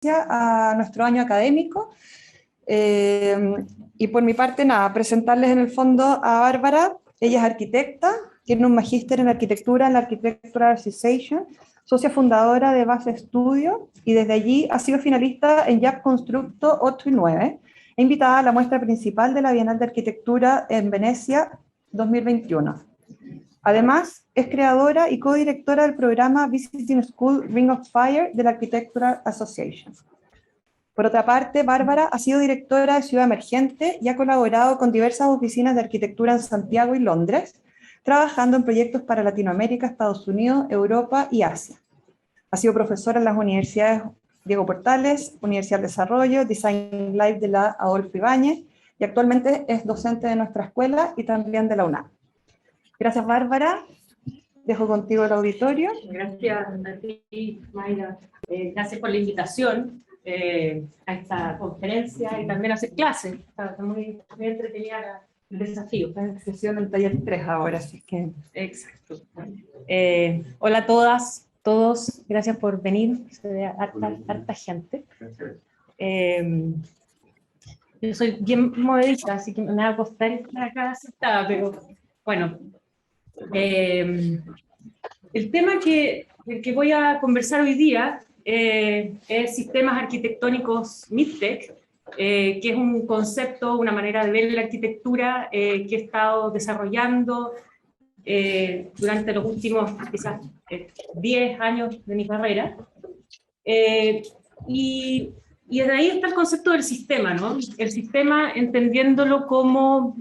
a nuestro año académico. Y por mi parte, nada, presentarles en el fondo a Bárbara. Ella es arquitecta, tiene un magíster en arquitectura en la Architectural Association, socia fundadora de Base Studio, y desde allí ha sido finalista en JAP Constructo 8 y 9, e invitada a la muestra principal de la Bienal de Arquitectura en Venecia 2021. Además, es creadora y codirectora del programa Visiting School Ring of Fire de la Architectural Association. Por otra parte, Bárbara ha sido directora de Ciudad Emergente y ha colaborado con diversas oficinas de arquitectura en Santiago y Londres, trabajando en proyectos para Latinoamérica, Estados Unidos, Europa y Asia. Ha sido profesora en las universidades Diego Portales, Universidad del Desarrollo, Design Live de la Adolfo Ibáñez, y actualmente es docente de nuestra escuela y también de la UNAM. Gracias, Bárbara. Dejo contigo el auditorio. Gracias a ti, Mayra. Gracias por la invitación a esta conferencia y también a hacer clases. Está muy entretenida el desafío. Está en sesión del taller 3 ahora, así que... Exacto. Hola a todas, todos. Gracias por venir. Se ve harta gente. Yo soy bien movediza, así que me va a costar estar acá sentada, pero bueno. El tema del que voy a conversar hoy día es sistemas arquitectónicos MidTech, que es un concepto, una manera de ver la arquitectura que he estado desarrollando durante los últimos quizás 10 años de mi carrera. Y desde ahí está el concepto del sistema, ¿no? El sistema entendiéndolo como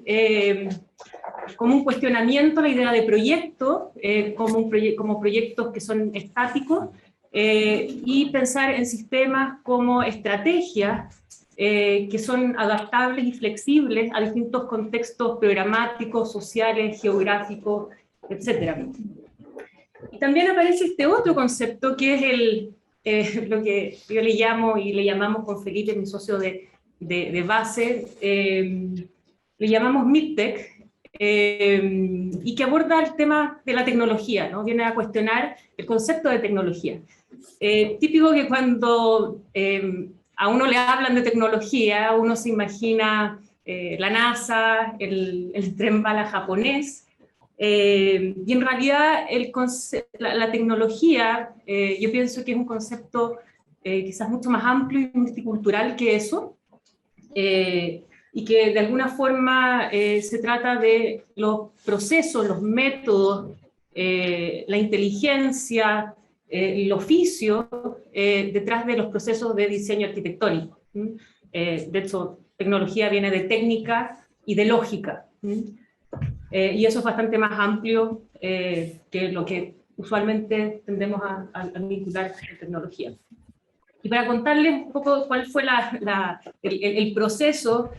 un cuestionamiento a la idea de proyecto, como proyectos que son estáticos, y pensar en sistemas como estrategias que son adaptables y flexibles a distintos contextos programáticos, sociales, geográficos, etc. Y también aparece este otro concepto que es lo que yo le llamo y le llamamos con Felipe, mi socio de base, le llamamos MidTech, y que aborda el tema de la tecnología, ¿no? Viene a cuestionar el concepto de tecnología. Típico que cuando a uno le hablan de tecnología, uno se imagina la NASA, el tren bala japonés, y en realidad la tecnología, yo pienso que es un concepto quizás mucho más amplio y multicultural que eso, y que de alguna forma se trata de los procesos, los métodos, la inteligencia, el oficio detrás de los procesos de diseño arquitectónico. De hecho, tecnología viene de técnica y de lógica. Y eso es bastante más amplio que lo que usualmente tendemos a vincular con tecnología. Y para contarles un poco cuál fue el proceso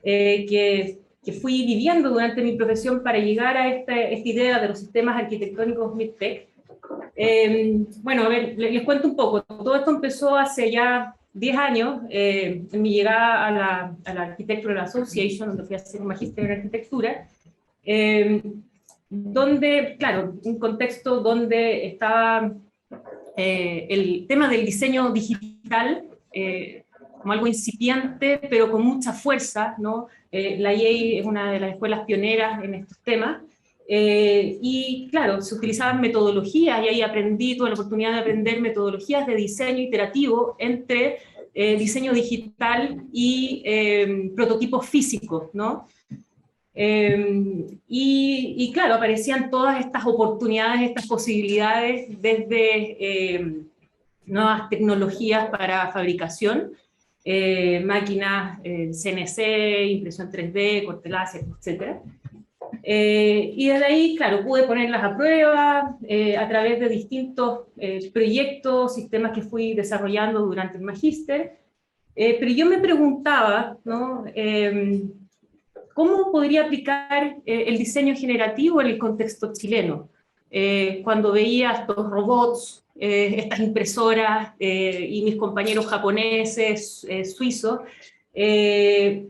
que fui viviendo durante mi profesión para llegar a esta idea de los sistemas arquitectónicos MidTech. Bueno, a ver, les cuento un poco. Todo esto empezó hace ya 10 años, en mi llegada a la Architectural Association, donde fui a hacer un magíster en arquitectura, donde, claro, un contexto donde estaba el tema del diseño digital, como algo incipiente, pero con mucha fuerza, ¿no? La Yale es una de las escuelas pioneras en estos temas, y claro, se utilizaban metodologías, y ahí tuve la oportunidad de aprender metodologías de diseño iterativo entre diseño digital y prototipos físicos, ¿no? Y claro, aparecían todas estas oportunidades, estas posibilidades desde nuevas tecnologías para fabricación, máquinas CNC, impresión 3D, corte láser, etc. Y desde ahí, claro, pude ponerlas a prueba a través de distintos proyectos, sistemas que fui desarrollando durante el magíster, pero yo me preguntaba, ¿no? ¿Cómo podría aplicar el diseño generativo en el contexto chileno? Cuando veía estos robots, estas impresoras y mis compañeros japoneses, suizos, me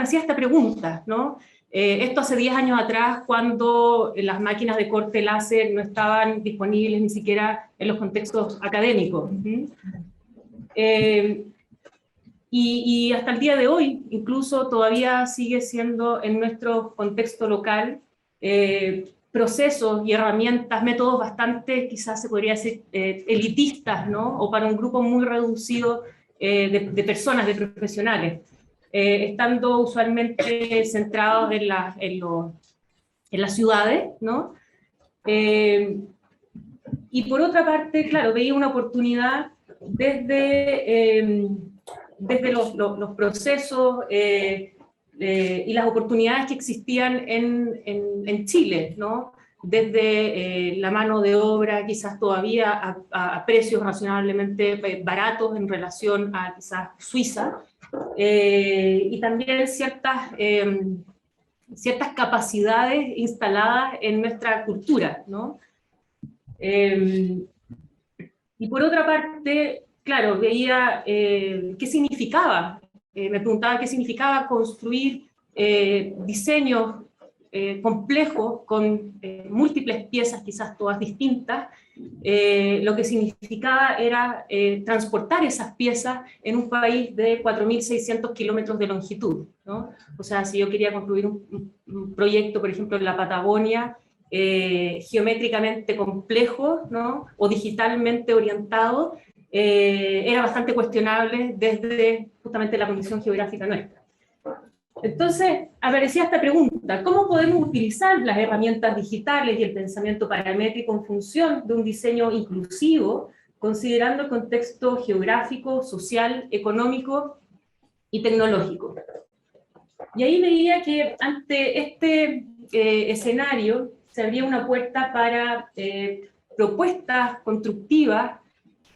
hacía esta pregunta, ¿no? Esto hace 10 años atrás, cuando las máquinas de corte láser no estaban disponibles ni siquiera en los contextos académicos. Y hasta el día de hoy, incluso todavía sigue siendo en nuestro contexto local, procesos y herramientas, métodos bastante, quizás se podría decir, elitistas, ¿no? O para un grupo muy reducido de personas, de profesionales, estando usualmente centrados en las ciudades, ¿no? Y por otra parte, claro, veía una oportunidad desde los procesos y las oportunidades que existían en Chile, ¿no? Desde la mano de obra quizás todavía a precios razonablemente baratos en relación a quizás Suiza, y también ciertas capacidades instaladas en nuestra cultura, ¿no? Y por otra parte, claro, veía qué significaba, me preguntaba qué significaba construir diseños complejos con múltiples piezas, quizás todas distintas. Lo que significaba era transportar esas piezas en un país de 4.600 kilómetros de longitud, ¿no? O sea, si yo quería construir un proyecto, por ejemplo, en la Patagonia, geométricamente complejo, ¿no? O digitalmente orientado, era bastante cuestionable desde justamente la condición geográfica nuestra. Entonces aparecía esta pregunta: ¿cómo podemos utilizar las herramientas digitales y el pensamiento paramétrico en función de un diseño inclusivo, considerando el contexto geográfico, social, económico y tecnológico? Y ahí veía que ante este escenario se abría una puerta para propuestas constructivas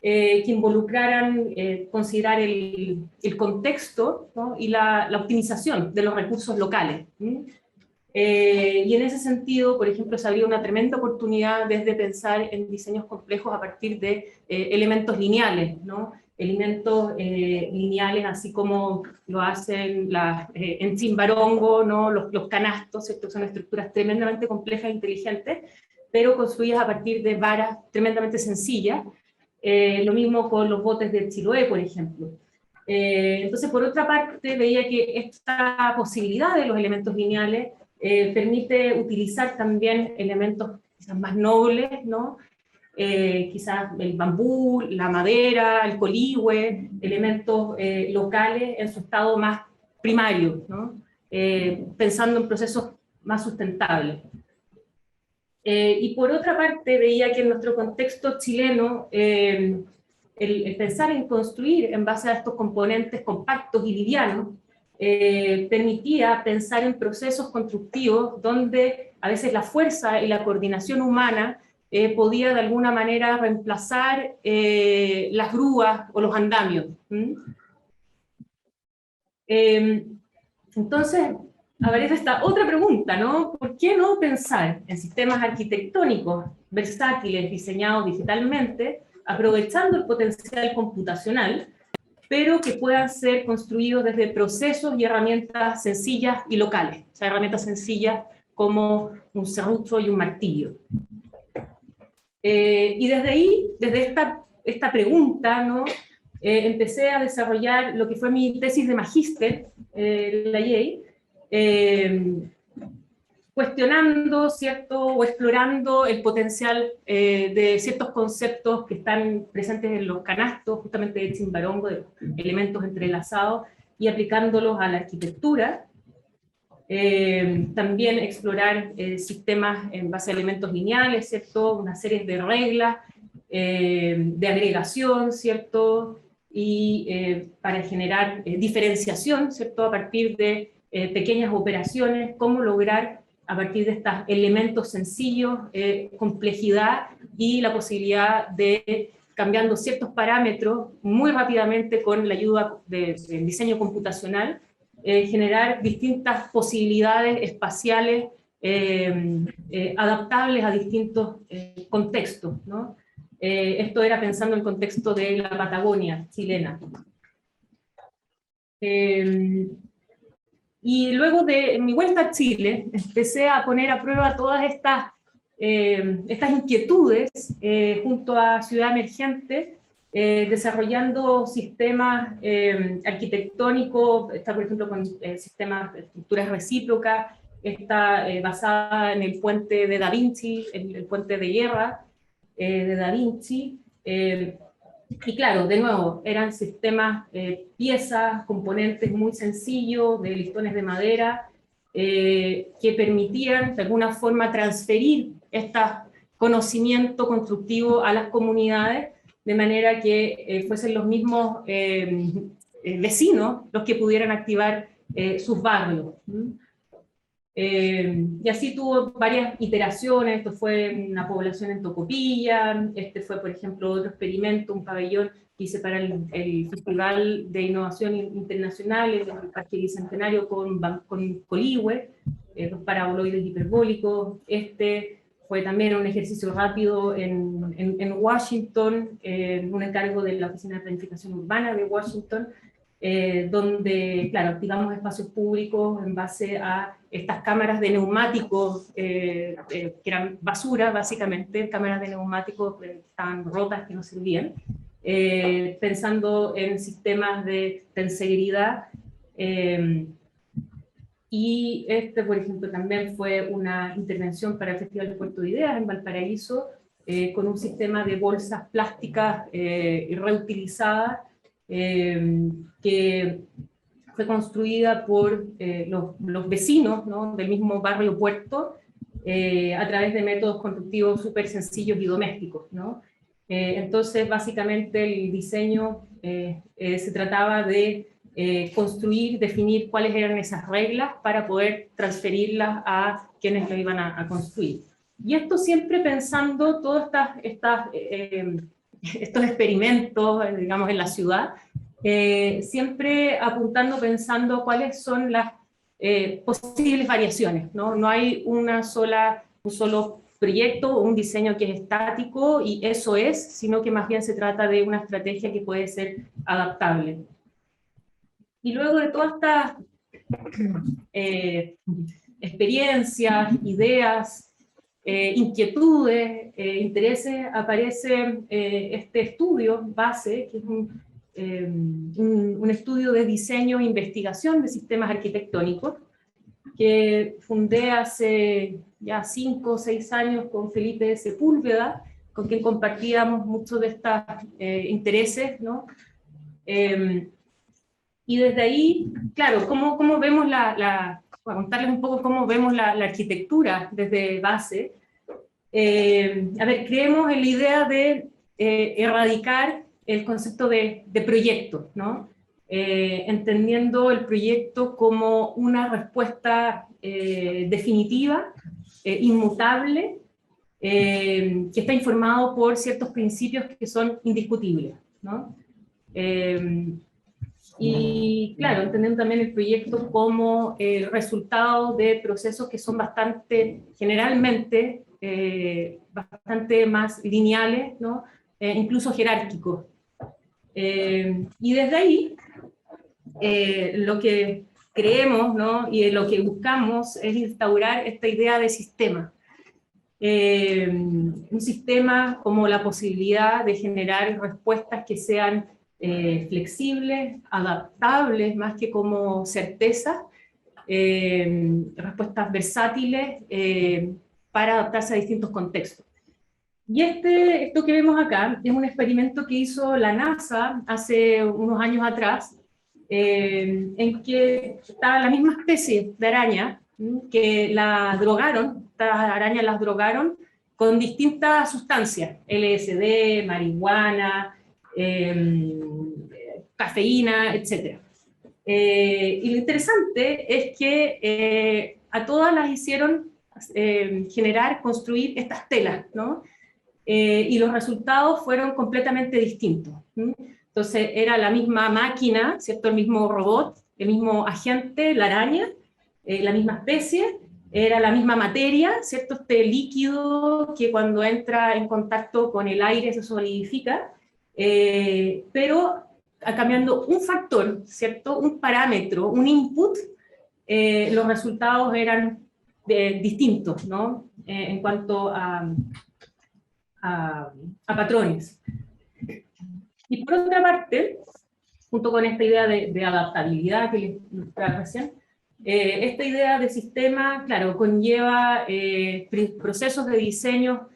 que involucraran considerar el contexto, ¿no? Y la optimización de los recursos locales. Y en ese sentido, por ejemplo, se abrió una tremenda oportunidad desde pensar en diseños complejos a partir de elementos lineales, ¿no? Elementos lineales, así como lo hacen en Chimbarongo, ¿no? Los canastos, ¿cierto? Son estructuras tremendamente complejas e inteligentes, pero construidas a partir de varas tremendamente sencillas. Lo mismo con los botes de Chiloé, por ejemplo. Entonces, por otra parte, veía que esta posibilidad de los elementos lineales permite utilizar también elementos quizás más nobles, ¿no? Quizás el bambú, la madera, el coligüe, elementos locales en su estado más primario, ¿no? Pensando en procesos más sustentables. Y por otra parte, veía que en nuestro contexto chileno, el pensar en construir en base a estos componentes compactos y livianos, permitía pensar en procesos constructivos donde a veces la fuerza y la coordinación humana podía de alguna manera reemplazar las grúas o los andamios. Entonces, aparece esta otra pregunta, ¿no? ¿Por qué no pensar en sistemas arquitectónicos versátiles diseñados digitalmente, aprovechando el potencial computacional, pero que puedan ser construidos desde procesos y herramientas sencillas y locales? O sea, herramientas sencillas como un serrucho y un martillo. Y desde ahí, desde esta pregunta, ¿no? Empecé a desarrollar lo que fue mi tesis de magíster, la Yale, cuestionando, ¿cierto?, o explorando el potencial de ciertos conceptos que están presentes en los canastos, justamente de Chimbarongo, de elementos entrelazados, y aplicándolos a la arquitectura. También explorar sistemas en base a elementos lineales, ¿cierto?, una serie de reglas de agregación, ¿cierto?, y para generar diferenciación, ¿cierto?, a partir de pequeñas operaciones, cómo lograr a partir de estos elementos sencillos, complejidad y la posibilidad de, cambiando ciertos parámetros muy rápidamente con la ayuda del diseño computacional, generar distintas posibilidades espaciales adaptables a distintos contextos, ¿no? Esto era pensando en el contexto de la Patagonia chilena. Y luego de mi vuelta a Chile, empecé a poner a prueba todas estas inquietudes junto a Ciudad Emergente, desarrollando sistemas arquitectónicos, está por ejemplo con sistemas de estructuras recíprocas, está basada en el puente de Da Vinci, el puente de guerra de Da Vinci, y claro, de nuevo, eran sistemas, piezas, componentes muy sencillos, de listones de madera, que permitían de alguna forma transferir este conocimiento constructivo a las comunidades, de manera que fuesen los mismos vecinos los que pudieran activar sus barrios. Y así tuvo varias iteraciones. Esto fue una población en Tocopilla, este fue por ejemplo otro experimento, un pabellón que hice para el Festival de Innovación Internacional, el Parque Bicentenario con Coligüe, los paraboloides hiperbólicos. Este fue también un ejercicio rápido en Washington, un encargo de la Oficina de Planificación Urbana de Washington, donde, claro, activamos espacios públicos en base a estas cámaras de neumáticos, que eran basura, básicamente, cámaras de neumáticos que estaban rotas, que no servían, pensando en sistemas de seguridad. Y este, por ejemplo, también fue una intervención para el Festival de Puerto de Ideas en Valparaíso, con un sistema de bolsas plásticas reutilizadas, que fue construida por los vecinos, ¿no?, del mismo barrio Puerto, a través de métodos constructivos súper sencillos y domésticos, ¿no? Entonces, básicamente, el diseño se trataba de construir, definir cuáles eran esas reglas para poder transferirlas a quienes lo iban a construir. Y esto siempre pensando todos estos experimentos, digamos, en la ciudad, siempre apuntando, pensando cuáles son las posibles variaciones, ¿no? No hay un solo proyecto o un diseño que es estático y eso es, sino que más bien se trata de una estrategia que puede ser adaptable. Y luego de todas estas experiencias, ideas, inquietudes, intereses, aparece este estudio base, que es un estudio de diseño e investigación de sistemas arquitectónicos, que fundé hace ya 5 o 6 años con Felipe Sepúlveda, con quien compartíamos muchos de estos intereses, ¿no? Y desde ahí, claro, ¿cómo vemos para contarles un poco cómo vemos la arquitectura desde base? A ver, creemos en la idea de erradicar el concepto de proyecto, ¿no? Entendiendo el proyecto como una respuesta definitiva, inmutable, que está informado por ciertos principios que son indiscutibles, ¿no? Y claro, entendiendo también el proyecto como el resultado de procesos que son generalmente, bastante más lineales, ¿no? Incluso jerárquicos. Y desde ahí, lo que creemos, ¿no?, y lo que buscamos es instaurar esta idea de sistema. Un sistema como la posibilidad de generar respuestas que sean flexibles, adaptables, más que como certeza, respuestas versátiles para adaptarse a distintos contextos. Y esto que vemos acá es un experimento que hizo la NASA hace unos años atrás, en que estaba la misma especie de araña, que la drogaron, estas arañas las drogaron con distintas sustancias, LSD, marihuana, cafeína, etc. Y lo interesante es que a todas las hicieron construir estas telas, ¿no? Y los resultados fueron completamente distintos. Entonces era la misma máquina, ¿cierto?, el mismo robot, el mismo agente, la araña, la misma especie, era la misma materia, ¿cierto?, este líquido que cuando entra en contacto con el aire se solidifica, pero cambiando un factor, ¿cierto?, un parámetro, un input, los resultados eran distintos, ¿no?, en cuanto a patrones. Y por otra parte, junto con esta idea de adaptabilidad que les mostraba recién, esta idea de sistema, claro, conlleva procesos de diseño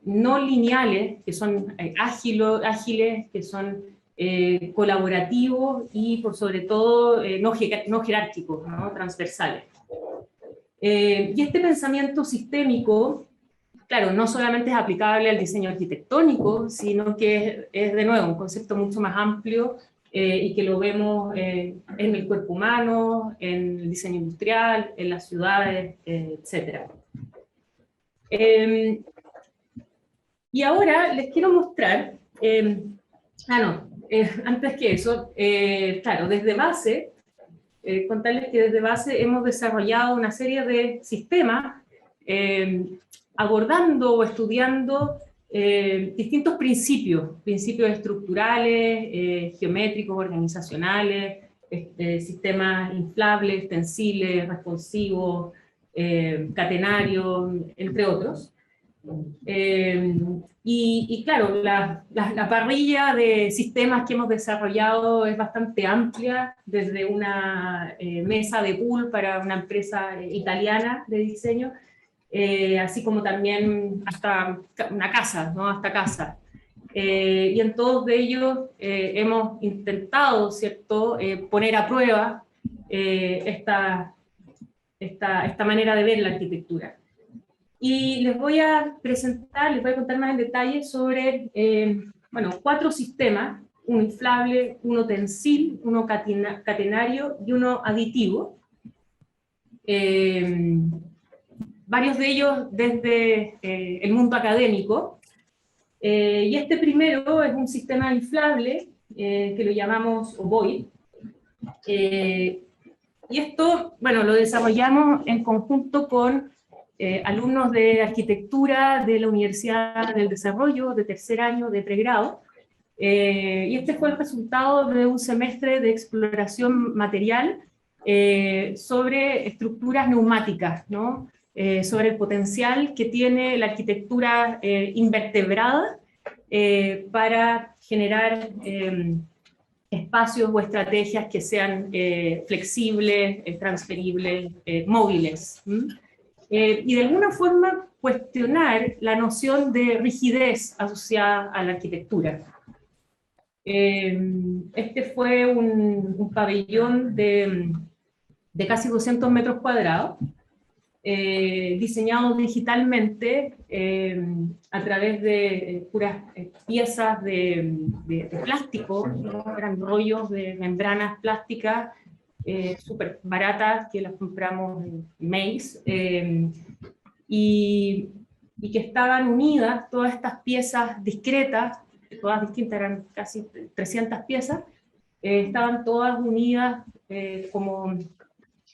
no lineales, que son ágiles, que son colaborativos y por sobre todo no jerárquicos, ¿no? Transversales. Y este pensamiento sistémico, claro, no solamente es aplicable al diseño arquitectónico, sino que es de nuevo un concepto mucho más amplio y que lo vemos en el cuerpo humano, en el diseño industrial, en las ciudades, etc. Y ahora les quiero mostrar, antes que eso, claro, desde base, contarles que desde base hemos desarrollado una serie de sistemas abordando o estudiando distintos principios estructurales, geométricos, organizacionales, sistemas inflables, extensibles, responsivos, catenarios, entre otros. Y claro, la parrilla de sistemas que hemos desarrollado es bastante amplia, desde una mesa de pool para una empresa italiana de diseño, así como también hasta una casa, ¿no? Hasta casa. Y en todos de ellos hemos intentado, ¿cierto?, poner a prueba esta manera de ver la arquitectura. Y les voy a presentar, les voy a contar más en detalle sobre, bueno, 4 sistemas, uno inflable, uno tensil, uno catenario y uno aditivo. Varios de ellos desde el mundo académico. Y este primero es un sistema inflable, que lo llamamos ovoid. Y esto, bueno, lo desarrollamos en conjunto con alumnos de arquitectura de la Universidad del Desarrollo, de tercer año de pregrado, y este fue el resultado de un semestre de exploración material sobre estructuras neumáticas, ¿no? Sobre el potencial que tiene la arquitectura invertebrada para generar espacios o estrategias que sean flexibles, transferibles, móviles. Y de alguna forma cuestionar la noción de rigidez asociada a la arquitectura. Este fue un pabellón de casi 200 metros cuadrados, diseñado digitalmente a través de puras piezas de plástico, ¿no? Eran rollos de membranas plásticas súper baratas que las compramos en Maze, y que estaban unidas, todas estas piezas discretas, todas distintas, eran casi 300 piezas, estaban todas unidas como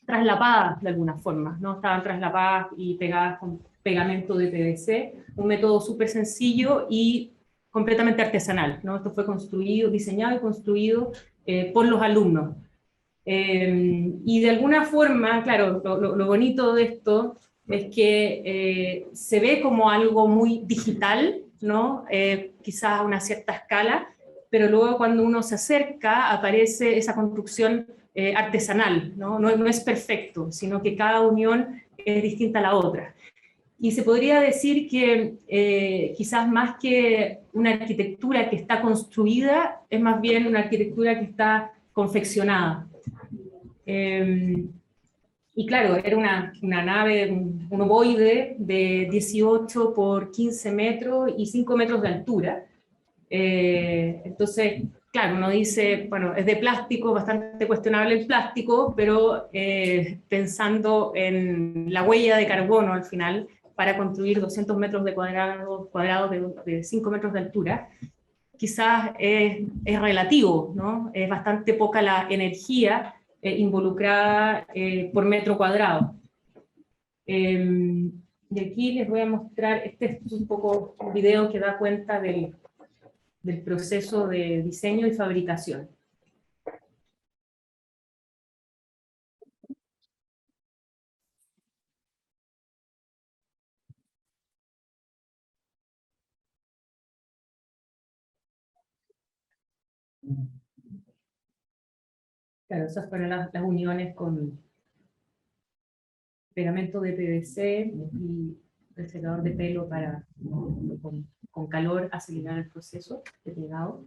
traslapadas de alguna forma, ¿no? Estaban traslapadas y pegadas con pegamento de PVC, un método súper sencillo y completamente artesanal, ¿no? Esto fue construido, diseñado y construido por los alumnos. Y de alguna forma, claro, lo bonito de esto es que se ve como algo muy digital, ¿no? Quizás a una cierta escala, pero luego cuando uno se acerca aparece esa construcción artesanal, ¿no? No es perfecto, sino que cada unión es distinta a la otra. Y se podría decir que quizás más que una arquitectura que está construida, es más bien una arquitectura que está confeccionada. Y claro, era una nave, un ovoide de 18 por 15 metros y 5 metros de altura. Entonces, claro, uno dice, bueno, es de plástico, bastante cuestionable el plástico, pero pensando en la huella de carbono al final, para construir 200 metros de cuadrados de 5 metros de altura, quizás es relativo, ¿no? Es bastante poca la energía involucrada por metro cuadrado. Y aquí les voy a mostrar, este es un poco un video que da cuenta del proceso de diseño y fabricación. Claro, esas fueron las uniones con pegamento de PVC y el secador de pelo para, con calor, acelerar el proceso de pegado.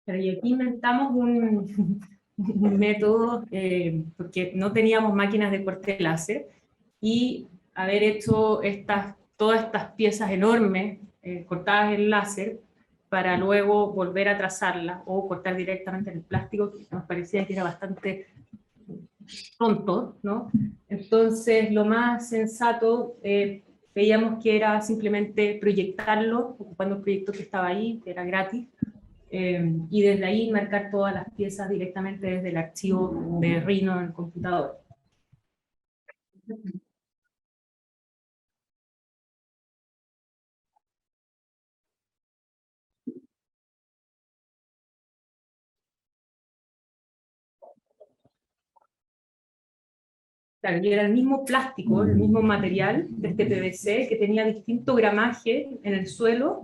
Pero y aquí inventamos un método, porque no teníamos máquinas de corte láser, y haber hecho todas estas piezas enormes, cortadas en láser, para luego volver a trazarlas, o cortar directamente en el plástico, que nos parecía que era bastante tonto, ¿no? Entonces, lo más sensato, veíamos que era simplemente proyectarlo, ocupando el proyecto que estaba ahí, que era gratis, y desde ahí marcar todas las piezas directamente desde el archivo de Rhino en el computador. Claro, y era el mismo plástico, el mismo material de este PVC, que tenía distinto gramaje en el suelo,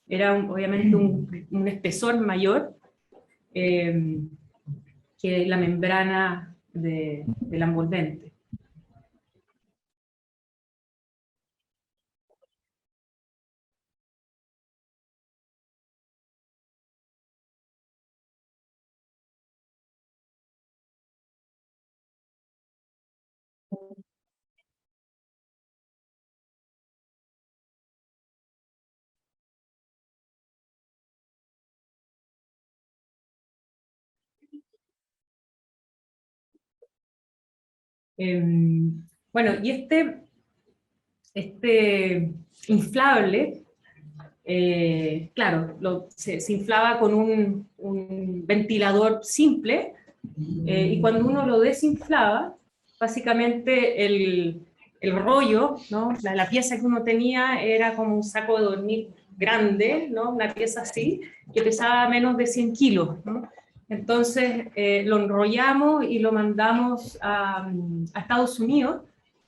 era obviamente un espesor mayor que la membrana del envolvente. Bueno, y este inflable, claro, se inflaba con un ventilador simple, y cuando uno lo desinflaba, básicamente el rollo, ¿no? La pieza que uno tenía era como un saco de dormir grande, ¿no? Una pieza así, que pesaba menos de 100 kilos, ¿no? Entonces lo enrollamos y lo mandamos a Estados Unidos,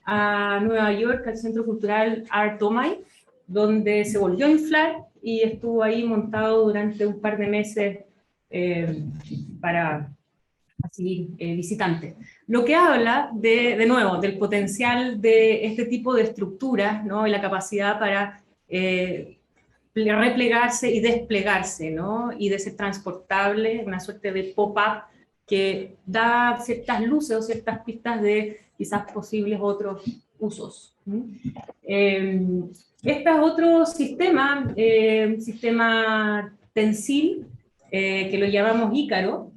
a Nueva York, al Centro Cultural Art Omai, donde se volvió a inflar y estuvo ahí montado durante un par de meses para así, visitantes. Lo que habla, de nuevo, del potencial de este tipo de estructuras, ¿no? Y la capacidad para replegarse y desplegarse, ¿no? Y de ser transportable, una suerte de pop-up que da ciertas luces o ciertas pistas de quizás posibles otros usos. Este es otro sistema, sistema Tensil, que lo llamamos Ícaro,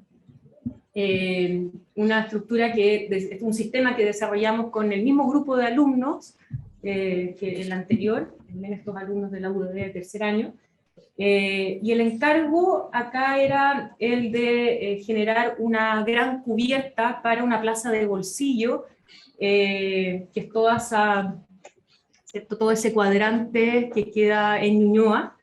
una estructura es un sistema que desarrollamos con el mismo grupo de alumnos que el anterior, también estos alumnos de la UDD de tercer año, y el encargo acá era el de generar una gran cubierta para una plaza de bolsillo, que es todo ese cuadrante que queda en Ñuñoa,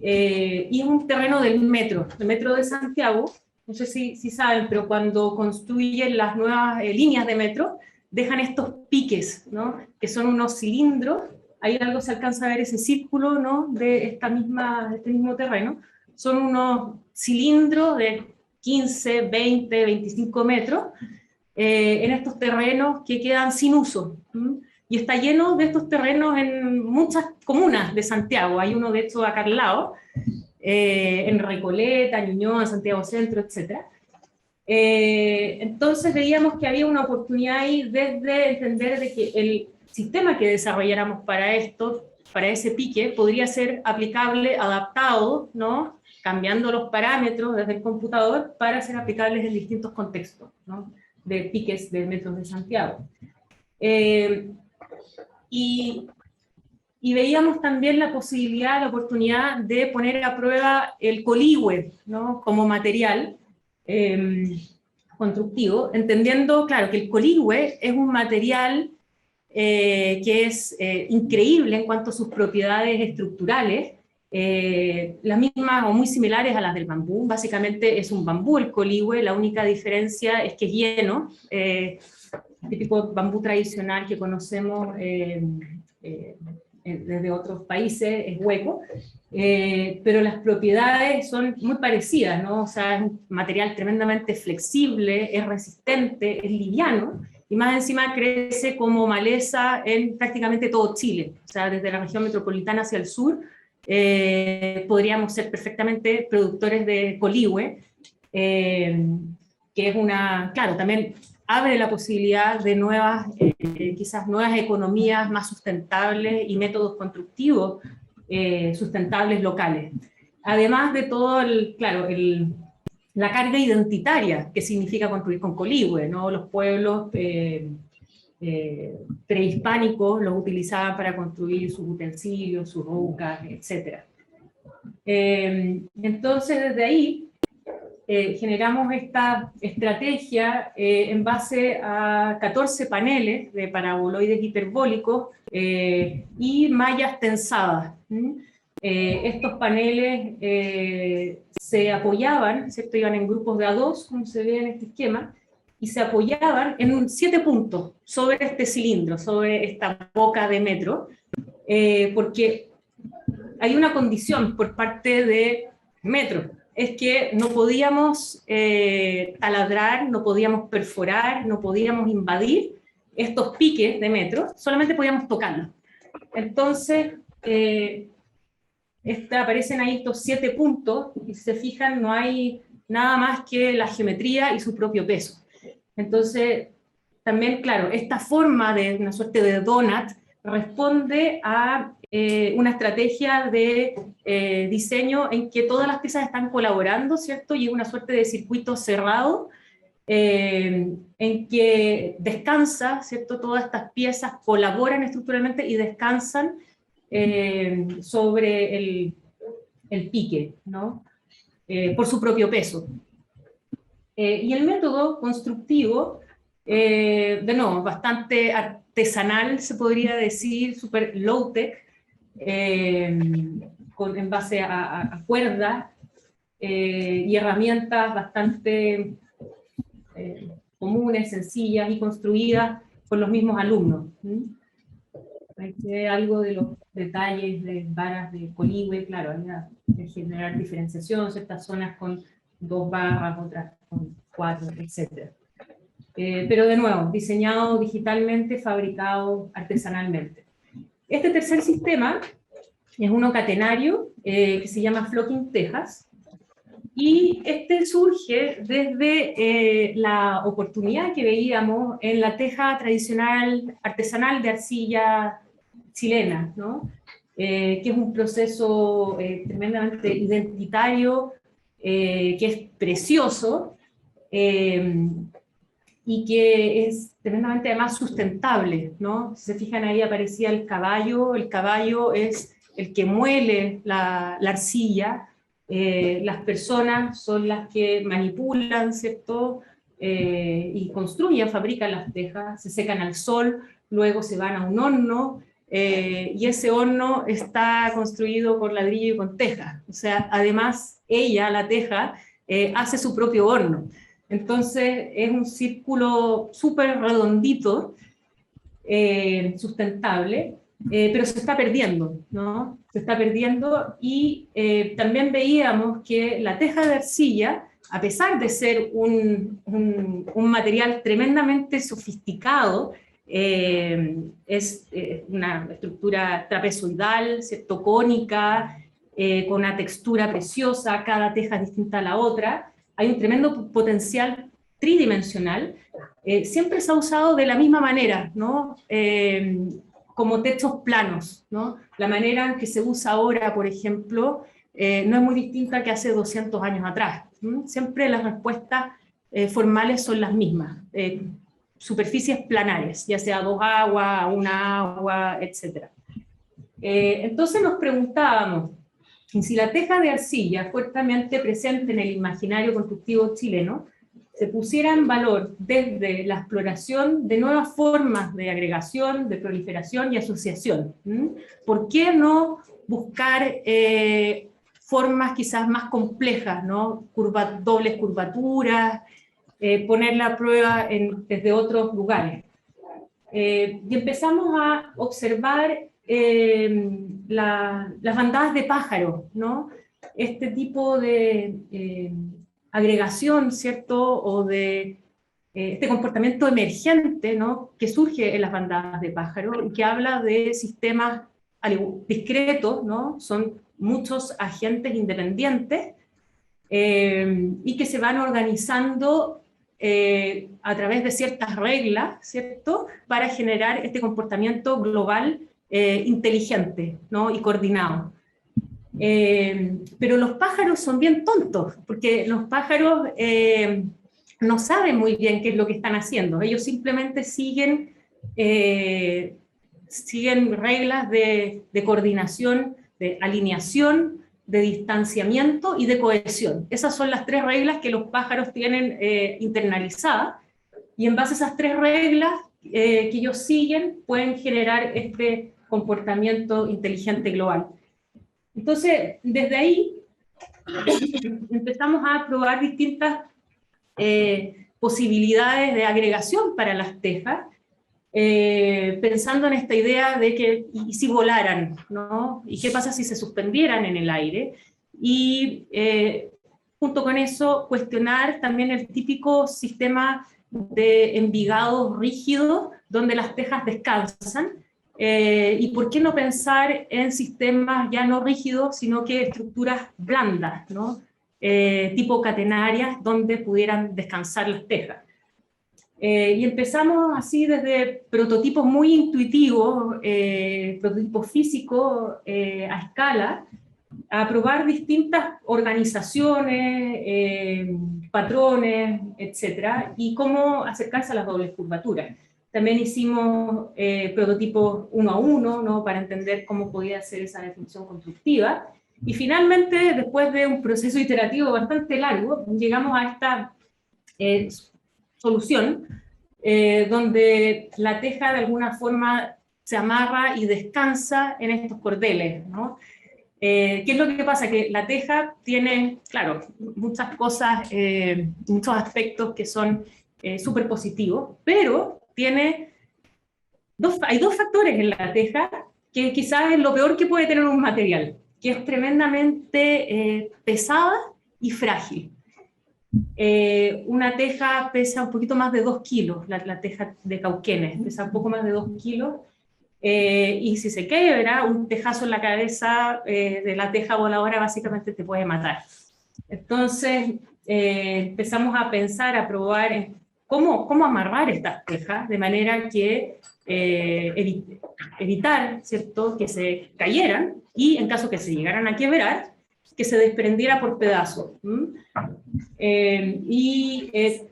y es un terreno del metro de Santiago. No sé si saben, pero cuando construyen las nuevas líneas de metro, dejan estos piques, ¿no? Que son unos cilindros, ahí algo se alcanza a ver ese círculo, ¿no? De este mismo terreno, son unos cilindros de 15, 20, 25 metros, en estos terrenos que quedan sin uso. Y está lleno de estos terrenos en muchas comunas de Santiago, hay uno de hecho acá al lado, en Recoleta, Ñuñoa, Santiago Centro, etc. Entonces veíamos que había una oportunidad ahí desde entender de que el sistema que desarrolláramos para esto, para ese pique, podría ser aplicable, adaptado, ¿no? Cambiando los parámetros desde el computador para ser aplicables en distintos contextos, ¿no? De piques de metros de Santiago. Y veíamos también la posibilidad, la oportunidad de poner a prueba el coligüe, ¿no? Como material constructivo, entendiendo, claro, que el coligüe es un material que es increíble en cuanto a sus propiedades estructurales, las mismas o muy similares a las del bambú. Básicamente es un bambú el coligüe, la única diferencia es que es lleno, este tipo de bambú tradicional que conocemos desde otros países es hueco, pero las propiedades son muy parecidas, ¿no? O sea, es un material tremendamente flexible, es resistente, es liviano, y más encima crece como maleza en prácticamente todo Chile, o sea, desde la región metropolitana hacia el sur, podríamos ser perfectamente productores de coligüe, que es una, claro, también abre la posibilidad de nuevas, quizás nuevas economías más sustentables y métodos constructivos sustentables locales. Además de todo, claro, la carga identitaria que significa construir con coligüe, ¿no? Los pueblos prehispánicos los utilizaban para construir sus utensilios, sus rocas, etc. Entonces, desde ahí, generamos esta estrategia en base a 14 paneles de paraboloides hiperbólicos y mallas tensadas. Estos paneles se apoyaban, ¿cierto? Iban en grupos de A2, como se ve en este esquema, y se apoyaban en 7 puntos sobre este cilindro, sobre esta boca de metro, porque hay una condición por parte de Metro, es que no podíamos taladrar, no podíamos perforar, no podíamos invadir estos piques de metro, solamente podíamos tocarlos. Entonces, aparecen ahí estos 7 puntos, y si se fijan no hay nada más que la geometría y su propio peso. Entonces, también, claro, esta forma de una suerte de donut responde a una estrategia de diseño en que todas las piezas están colaborando, ¿cierto? Y una suerte de circuito cerrado en que descansa, ¿cierto? Todas estas piezas colaboran estructuralmente y descansan sobre el pique, ¿no? Por su propio peso. Y el método constructivo, de nuevo, bastante artesanal, se podría decir, súper low-tech, en base a cuerdas y herramientas bastante comunes, sencillas y construidas por los mismos alumnos. Hay que ver algo de los detalles de varas de coligüe, claro, hay que generar diferenciación, ciertas zonas con 2 barras, otras con 4, etc. Pero de nuevo, diseñado digitalmente, fabricado artesanalmente. Este tercer sistema es uno catenario que se llama Flocking Tejas, y este surge desde la oportunidad que veíamos en la teja tradicional artesanal de arcilla chilena, ¿no? Que es un proceso tremendamente identitario, que es precioso, y que es tremendamente además sustentable, ¿no? Si se fijan ahí aparecía el caballo es el que muele la arcilla, las personas son las que manipulan, ¿cierto? Y construyen, fabrican las tejas, se secan al sol, luego se van a un horno, y ese horno está construido con ladrillo y con teja, o sea, además ella, la teja, hace su propio horno. Entonces es un círculo súper redondito, sustentable, pero se está perdiendo, ¿no? Se está perdiendo, y también veíamos que la teja de arcilla, a pesar de ser un material tremendamente sofisticado, es una estructura trapezoidal, ¿cierto? Cónica, con una textura preciosa, cada teja es distinta a la otra, hay un tremendo potencial tridimensional, siempre se ha usado de la misma manera, ¿no? Como techos planos, ¿no? La manera en que se usa ahora, por ejemplo, no es muy distinta que hace 200 años atrás. Siempre las respuestas formales son las mismas, superficies planares, ya sea 2 aguas, 1 agua, etc. Entonces nos preguntábamos, si la teja de arcilla, fuertemente presente en el imaginario constructivo chileno, se pusiera en valor desde la exploración de nuevas formas de agregación, de proliferación y asociación, ¿por qué no buscar formas quizás más complejas, ¿no? Dobles curvaturas, ponerla a prueba desde otros lugares. Y empezamos a observar las bandadas de pájaros, ¿no? Este tipo de agregación, ¿cierto? O de este comportamiento emergente, ¿no? Que surge en las bandadas de pájaros y que habla de sistemas discretos, ¿no? Son muchos agentes independientes y que se van organizando a través de ciertas reglas, ¿cierto? Para generar este comportamiento global inteligente, ¿no? Y coordinado. Pero los pájaros son bien tontos, porque los pájaros no saben muy bien qué es lo que están haciendo. Ellos simplemente siguen reglas de coordinación, de alineación, de distanciamiento y de cohesión. Esas son las 3 reglas que los pájaros tienen internalizadas, y en base a esas 3 reglas que ellos siguen, pueden generar este comportamiento inteligente global. Entonces, desde ahí empezamos a probar distintas posibilidades de agregación para las tejas, pensando en esta idea de que, ¿y si volaran, ¿no? ¿Y qué pasa si se suspendieran en el aire? Y junto con eso, cuestionar también el típico sistema de envigados rígidos, donde las tejas descansan, y por qué no pensar en sistemas ya no rígidos, sino que estructuras blandas, ¿no? Tipo catenarias, donde pudieran descansar las tejas. Y empezamos así desde prototipos muy intuitivos, prototipos físicos a escala, a probar distintas organizaciones, patrones, etcétera, y cómo acercarse a las dobles curvaturas. También hicimos prototipos 1 a 1, ¿no? Para entender cómo podía ser esa definición constructiva. Y finalmente, después de un proceso iterativo bastante largo, llegamos a esta solución, donde la teja de alguna forma se amarra y descansa en estos cordeles, ¿no? ¿Qué es lo que pasa? Que la teja tiene, claro, muchas cosas, muchos aspectos que son súper positivos, pero hay 2 factores en la teja que quizás es lo peor que puede tener un material, que es tremendamente pesada y frágil. Una teja pesa un poquito más de 2 kilos, la teja de Cauquenes, pesa un poco más de 2 kilos, y si se quiebra, un tejazo en la cabeza de la teja voladora básicamente te puede matar. Entonces empezamos a pensar, a probar en cómo amarrar estas tejas de manera que evitar, ¿cierto?, que se cayeran, y en caso que se llegaran a quebrar, que se desprendiera por pedazos.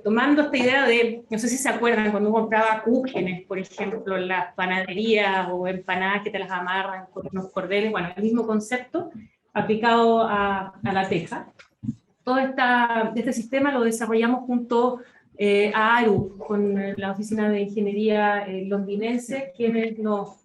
Tomando esta idea de, no sé si se acuerdan, cuando uno compraba cúgenes, por ejemplo, en las panaderías o empanadas que te las amarran con unos cordeles, bueno, el mismo concepto aplicado a la teja. Todo este sistema lo desarrollamos junto a ARU, con la Oficina de Ingeniería londinense, quienes nos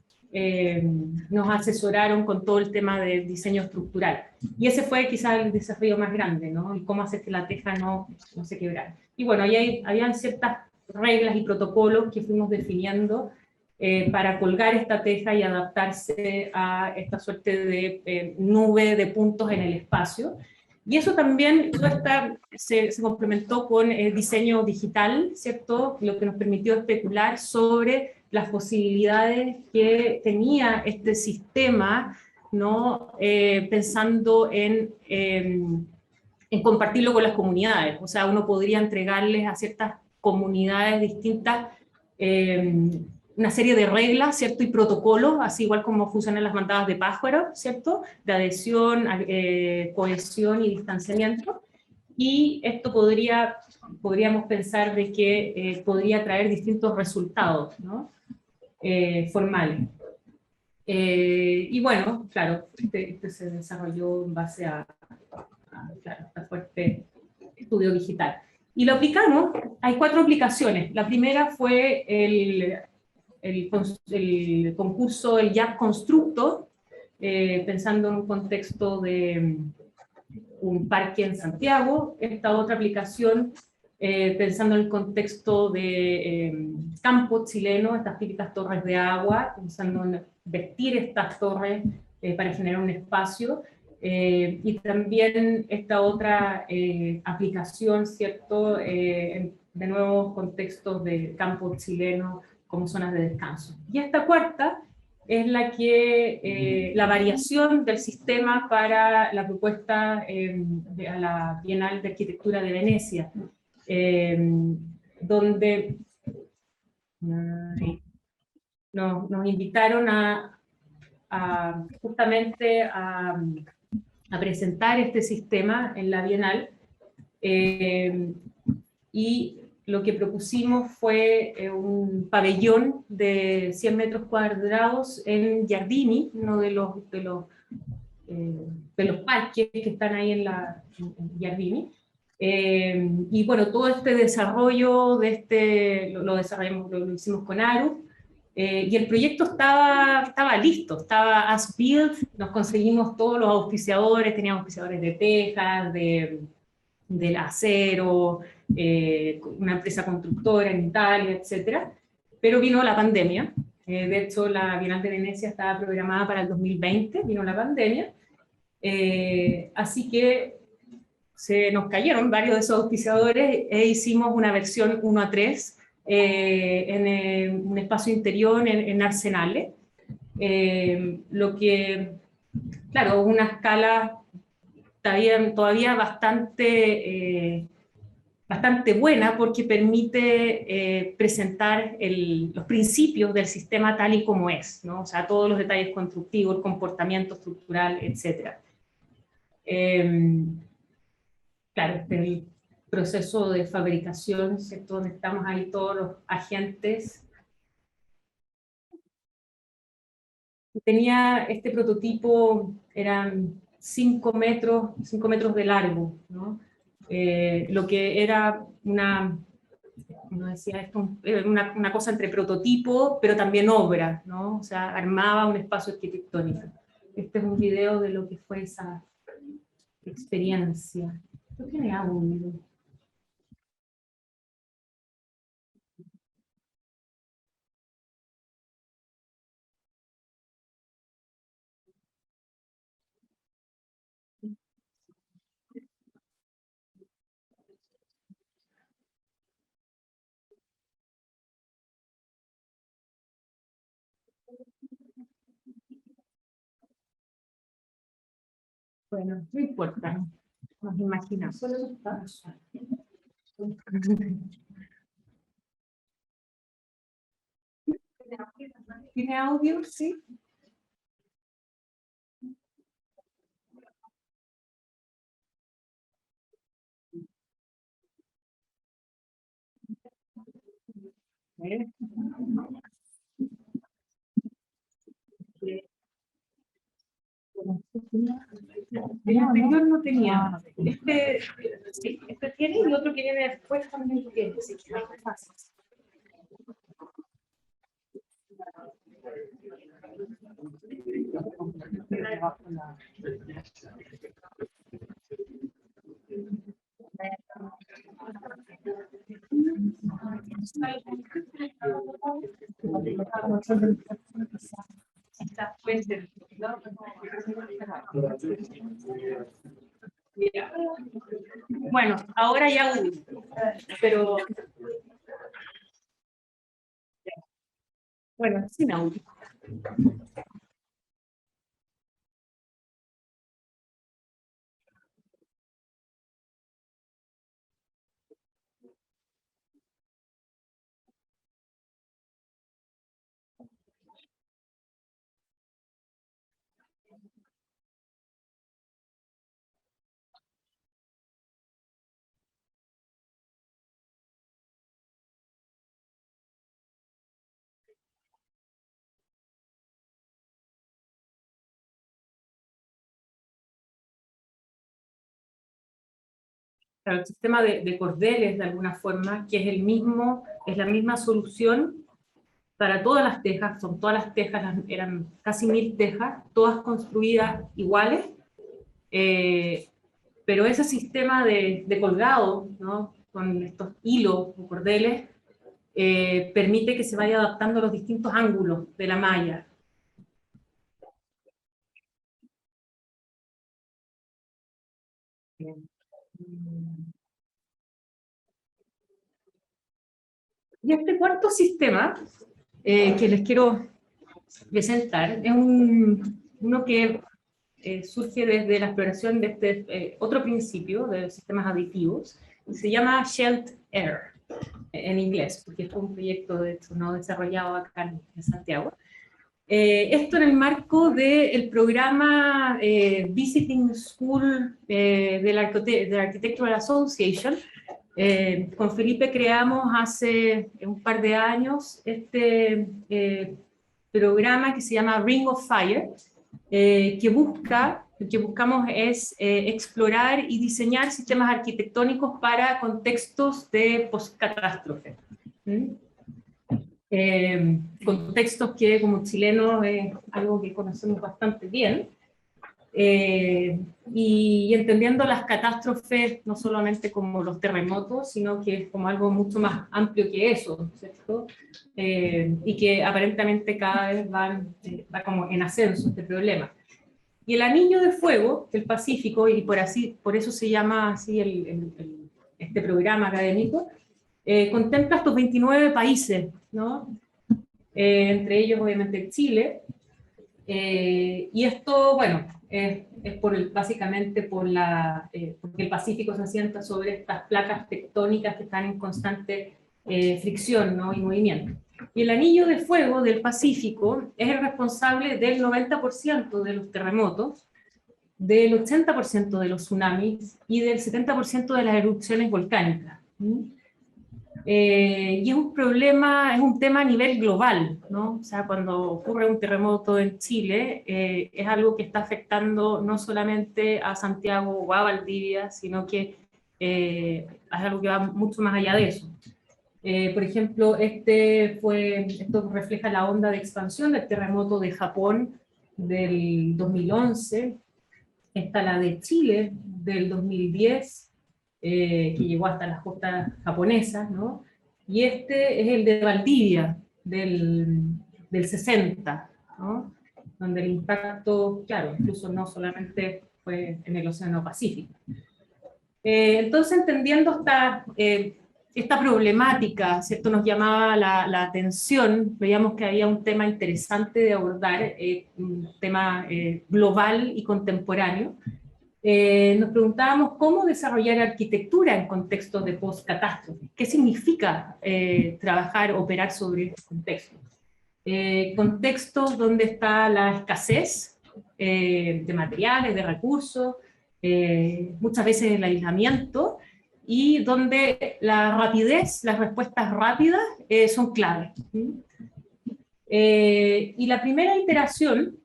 asesoraron con todo el tema de diseño estructural. Y ese fue quizás el desafío más grande, ¿no? Y cómo hacer que la teja no se quebrara. Y bueno, ahí habían ciertas reglas y protocolos que fuimos definiendo para colgar esta teja y adaptarse a esta suerte de nube de puntos en el espacio. Y eso también se complementó con el diseño digital, ¿cierto? Lo que nos permitió especular sobre las posibilidades que tenía este sistema, ¿no? Pensando en compartirlo con las comunidades. O sea, uno podría entregarles a ciertas comunidades distintas una serie de reglas, ¿cierto? Y protocolos, así igual como funcionan las bandadas de pájaros, ¿cierto? De adhesión, cohesión y distanciamiento. Y esto podríamos pensar de que podría traer distintos resultados, ¿no? Formales. Y bueno, claro, este se desarrolló en base a fuerte estudio digital. Y lo aplicamos, hay 4 aplicaciones. La primera fue el concurso, el JAP Constructo, pensando en un contexto de un parque en Santiago, esta otra aplicación pensando en el contexto de campo chileno, estas típicas torres de agua, pensando en vestir estas torres para generar un espacio, y también esta otra aplicación, ¿cierto?, de nuevos contextos de campo chileno como zonas de descanso. Y esta cuarta es la que, la variación del sistema para la propuesta a la Bienal de Arquitectura de Venecia, donde nos invitaron justamente a presentar este sistema en la Bienal, y lo que propusimos fue un pabellón de 100 metros cuadrados en Giardini, uno de los parques que están ahí en Giardini. Y bueno, todo este desarrollo lo desarrollamos, lo hicimos con ARU, y el proyecto estaba listo, estaba as built, nos conseguimos todos los auspiciadores, teníamos auspiciadores de tejas, del acero, una empresa constructora en Italia, etcétera, pero vino la pandemia. De hecho, la Bienal de Venecia estaba programada para el 2020, vino la pandemia, así que se nos cayeron varios de esos auspiciadores e hicimos una versión 1:3 en un espacio interior en Arsenales, lo que, claro, una escala todavía bastante buena, porque permite presentar los principios del sistema tal y como es, ¿no? O sea, todos los detalles constructivos, el comportamiento estructural, etc. Claro, el proceso de fabricación, ¿cierto?, donde estamos ahí todos los agentes. Tenía este prototipo, eran 5 metros de largo, ¿no? Lo que era como decía esto, una cosa entre prototipo, pero también obra, ¿no? O sea, armaba un espacio arquitectónico. Este es un video de lo que fue esa experiencia. ¿Qué tiene audio? Bueno, no importa, nos imaginamos. ¿Tiene audio? Sí. El anterior no tenía. Sí, este tiene, y otro que viene después también tiene. Sí, fácil. Bueno, ahora ya pero bueno, sin audio. Claro, el sistema de cordeles, de alguna forma, que es la misma solución para todas las tejas, son todas las tejas, eran casi 1000 tejas, todas construidas iguales, pero ese sistema de colgado, ¿no? Con estos hilos o cordeles, permite que se vaya adaptando a los distintos ángulos de la malla. Y este cuarto sistema que les quiero presentar es uno que surge desde la exploración de este otro principio de sistemas aditivos, y se llama Shelled Air, en inglés, porque fue un proyecto de hecho, ¿no? desarrollado acá en Santiago. Esto en el marco del programa Visiting School de la Architectural Association. Con Felipe creamos hace un par de años este programa que se llama Ring of Fire, que buscamos es explorar y diseñar sistemas arquitectónicos para contextos de postcatástrofe. Contextos que como chilenos es algo que conocemos bastante bien, y entendiendo las catástrofes no solamente como los terremotos, sino que como algo mucho más amplio que eso, ¿cierto? Y que aparentemente cada vez va como en ascenso este problema. Y el anillo de fuego del Pacífico, y por eso se llama así este programa académico, contempla estos 29 países, ¿no? Entre ellos obviamente Chile, y esto, bueno, es básicamente porque el Pacífico se asienta sobre estas placas tectónicas que están en constante fricción, ¿no? y movimiento. Y el anillo de fuego del Pacífico es el responsable del 90% de los terremotos, del 80% de los tsunamis y del 70% de las erupciones volcánicas. Y es un problema, es un tema a nivel global, ¿no? O sea, cuando ocurre un terremoto en Chile, es algo que está afectando no solamente a Santiago o a Valdivia, sino que es algo que va mucho más allá de eso. Por ejemplo, esto refleja la onda de expansión del terremoto de Japón del 2011, está la de Chile del 2010, que llegó hasta las costas japonesas, ¿no? Y este es el de Valdivia, del 60, ¿no? Donde el impacto, claro, incluso no solamente fue en el Océano Pacífico. Entonces, entendiendo esta problemática, ¿cierto? Nos llamaba la atención, veíamos que había un tema interesante de abordar, un tema global y contemporáneo. Nos preguntábamos cómo desarrollar arquitectura en contextos de post-catástrofe. ¿Qué significa trabajar, operar sobre estos contextos? Contextos donde está la escasez de materiales, de recursos, muchas veces el aislamiento, y donde la rapidez, las respuestas rápidas son claves. Y la primera iteración,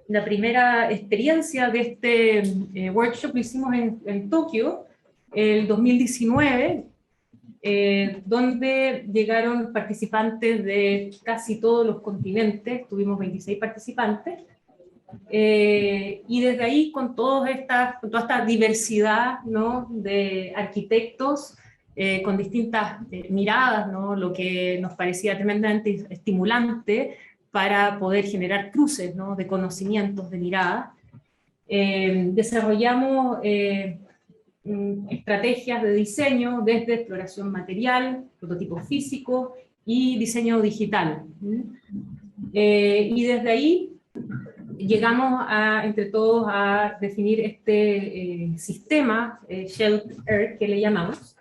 la primera experiencia de este workshop lo hicimos en Tokio, el 2019, donde llegaron participantes de casi todos los continentes, tuvimos 26 participantes, y desde ahí con toda esta diversidad, ¿no? de arquitectos con distintas miradas, ¿no? Lo que nos parecía tremendamente estimulante para poder generar cruces, ¿no? de conocimientos, de miradas. Desarrollamos estrategias de diseño desde exploración material, prototipos físicos y diseño digital. Y desde ahí llegamos entre todos a definir este sistema, Shelled Air, que le llamamos,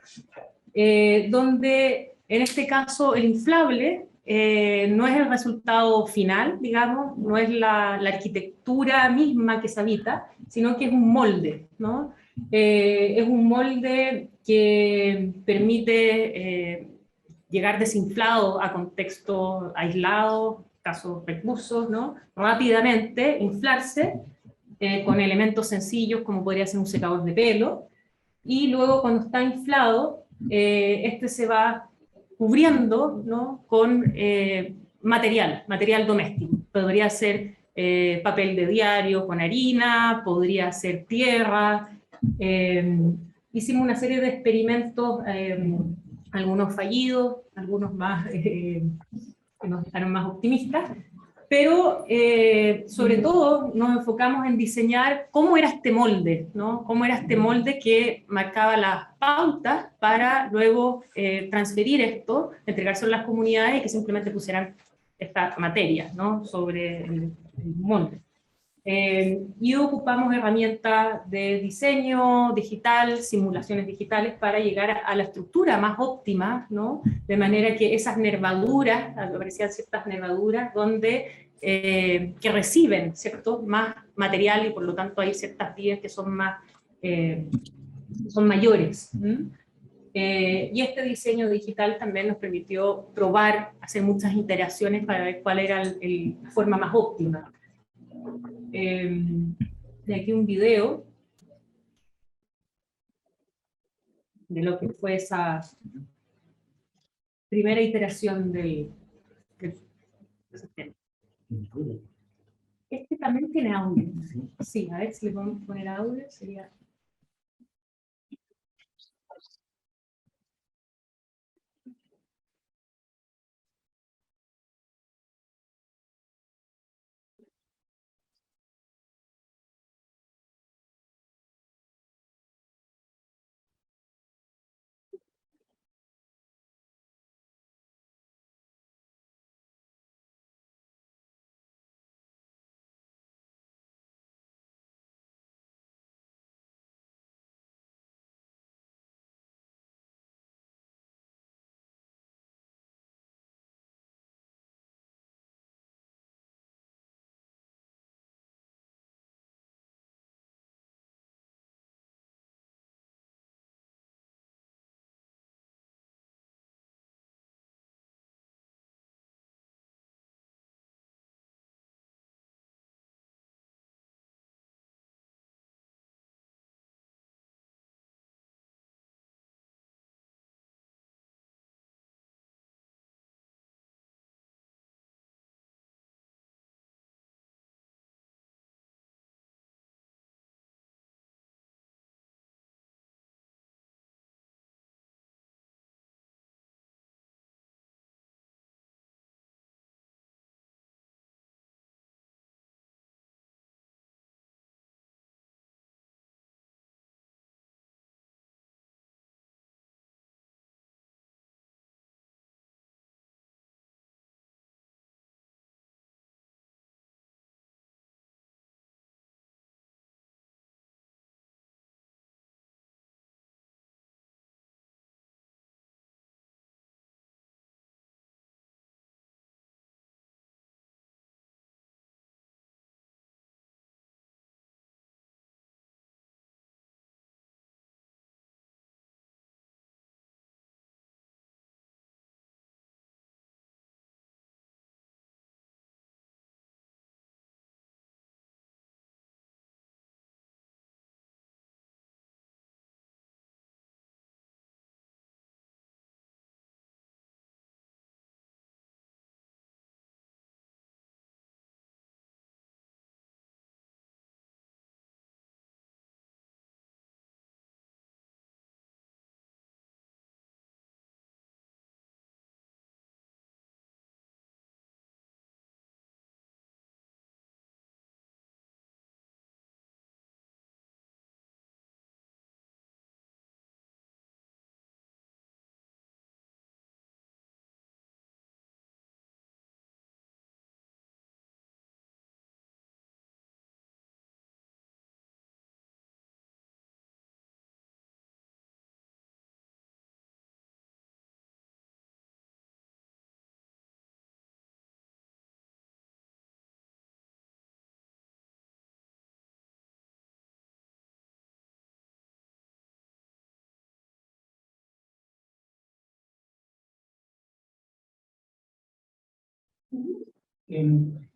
donde en este caso el inflable no es el resultado final, digamos, no es la arquitectura misma que se habita, sino que es un molde, ¿no? Es un molde que permite llegar desinflado a contextos aislados, casos recursos, ¿no? rápidamente, inflarse con elementos sencillos como podría ser un secador de pelo, y luego cuando está inflado, este se va cubriendo, ¿no? con material doméstico. Podría ser papel de diario con harina, podría ser tierra. Hicimos una serie de experimentos, algunos fallidos, algunos más que nos dejaron más optimistas, pero sobre todo nos enfocamos en diseñar cómo era este molde, ¿no? Cómo era este molde que marcaba las pautas para luego transferir esto, entregárselo a las comunidades y que simplemente pusieran esta materia, ¿no? Sobre el molde. Y ocupamos herramientas de diseño digital, simulaciones digitales, para llegar a la estructura más óptima, ¿no? De manera que esas nervaduras, aparecían ciertas nervaduras donde, que reciben, ¿cierto?, más material, y por lo tanto hay ciertas vías que son son mayores. Y este diseño digital también nos permitió probar, hacer muchas iteraciones para ver cuál era la forma más óptima. De aquí un video de lo que fue esa primera iteración del sistema. Este también tiene audio. Sí, a ver si le podemos poner audio, sería...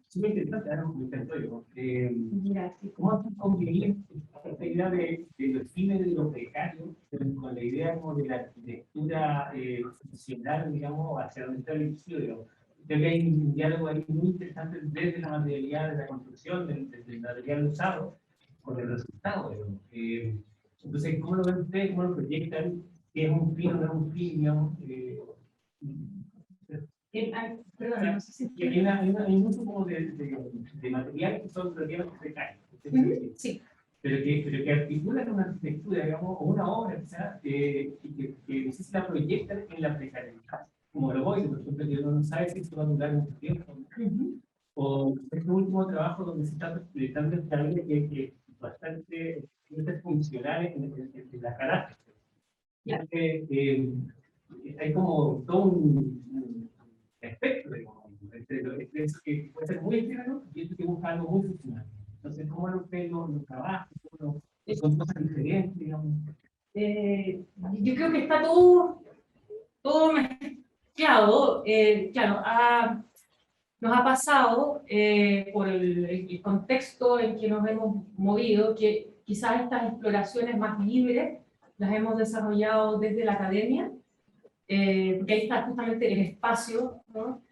Súper interesante, ahora un comentario. ¿Cómo hacen convivir esta idea de los fines de los becarios con la idea como de la arquitectura funcional, digamos, hacia donde está el estudio? creo que hay un diálogo ahí muy interesante desde la materialidad de la construcción, desde el material usado, con el resultado. Entonces, ¿cómo lo ven ustedes? ¿Cómo lo proyectan? ¿Qué es un fin o no es un fin? Digamos, Perdón, no sé si... que hay mucho como de material que son relativamente precarios. Sí. Pero que articulan una arquitectura, digamos, o una obra, quizás, que no sé si la proyectan en la precariedad. Como lo voy, por ejemplo, que uno no sabe si esto va a durar mucho tiempo. O este último trabajo donde se está proyectando esta línea que es bastante funcional en la carácter. Ya que hay como todo un espectro, digamos, entre eso que puede ser muy efímero y eso que busca algo muy funcional. Entonces, ¿cómo lo ustedes lo trabajan? ¿Son cosas diferentes, digamos? Yo creo que está todo mezclado. Claro, nos ha pasado por el contexto en que nos hemos movido, que quizás estas exploraciones más libres las hemos desarrollado desde la academia, porque ahí está justamente el espacio, ¿no?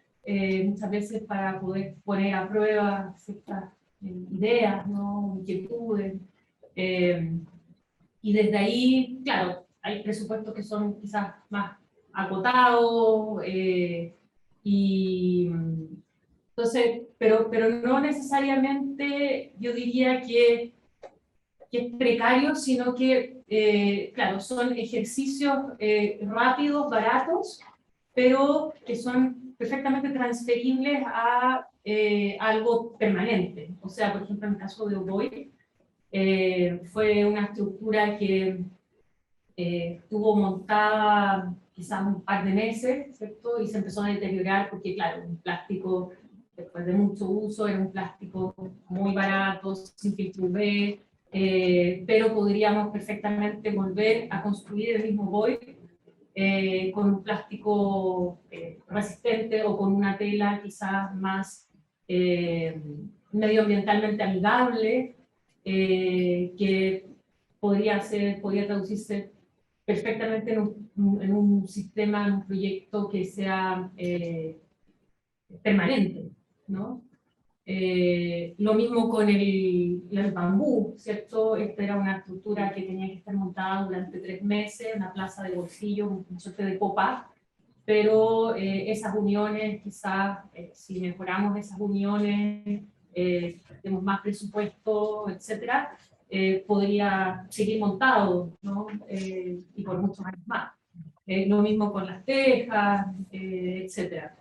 Muchas veces para poder poner a prueba ciertas ideas, ¿no? Inquietudes. Y desde ahí, claro, hay presupuestos que son quizás más acotados, y entonces, pero no necesariamente yo diría que es precario, sino que, claro, son ejercicios rápidos, baratos, pero que son perfectamente transferibles a algo permanente. O sea, por ejemplo, en el caso de Oboy, fue una estructura que estuvo montada quizás un par de meses, ¿cierto? Y se empezó a deteriorar porque, claro, un plástico, después de mucho uso, era un plástico muy barato, sin filtro UV, pero podríamos perfectamente volver a construir el mismo Boy con un plástico resistente o con una tela quizás más medioambientalmente amigable, que podría traducirse perfectamente en un sistema, en un proyecto que sea permanente, ¿no? Lo mismo con el bambú, ¿cierto? Esta era una estructura que tenía que estar montada durante 3 meses, una plaza de bolsillo, una suerte de pop-up, pero esas uniones, quizás, si mejoramos esas uniones, tenemos más presupuesto, etcétera, podría seguir montado, ¿no? Y por muchos años más. Lo mismo con las tejas, etcétera.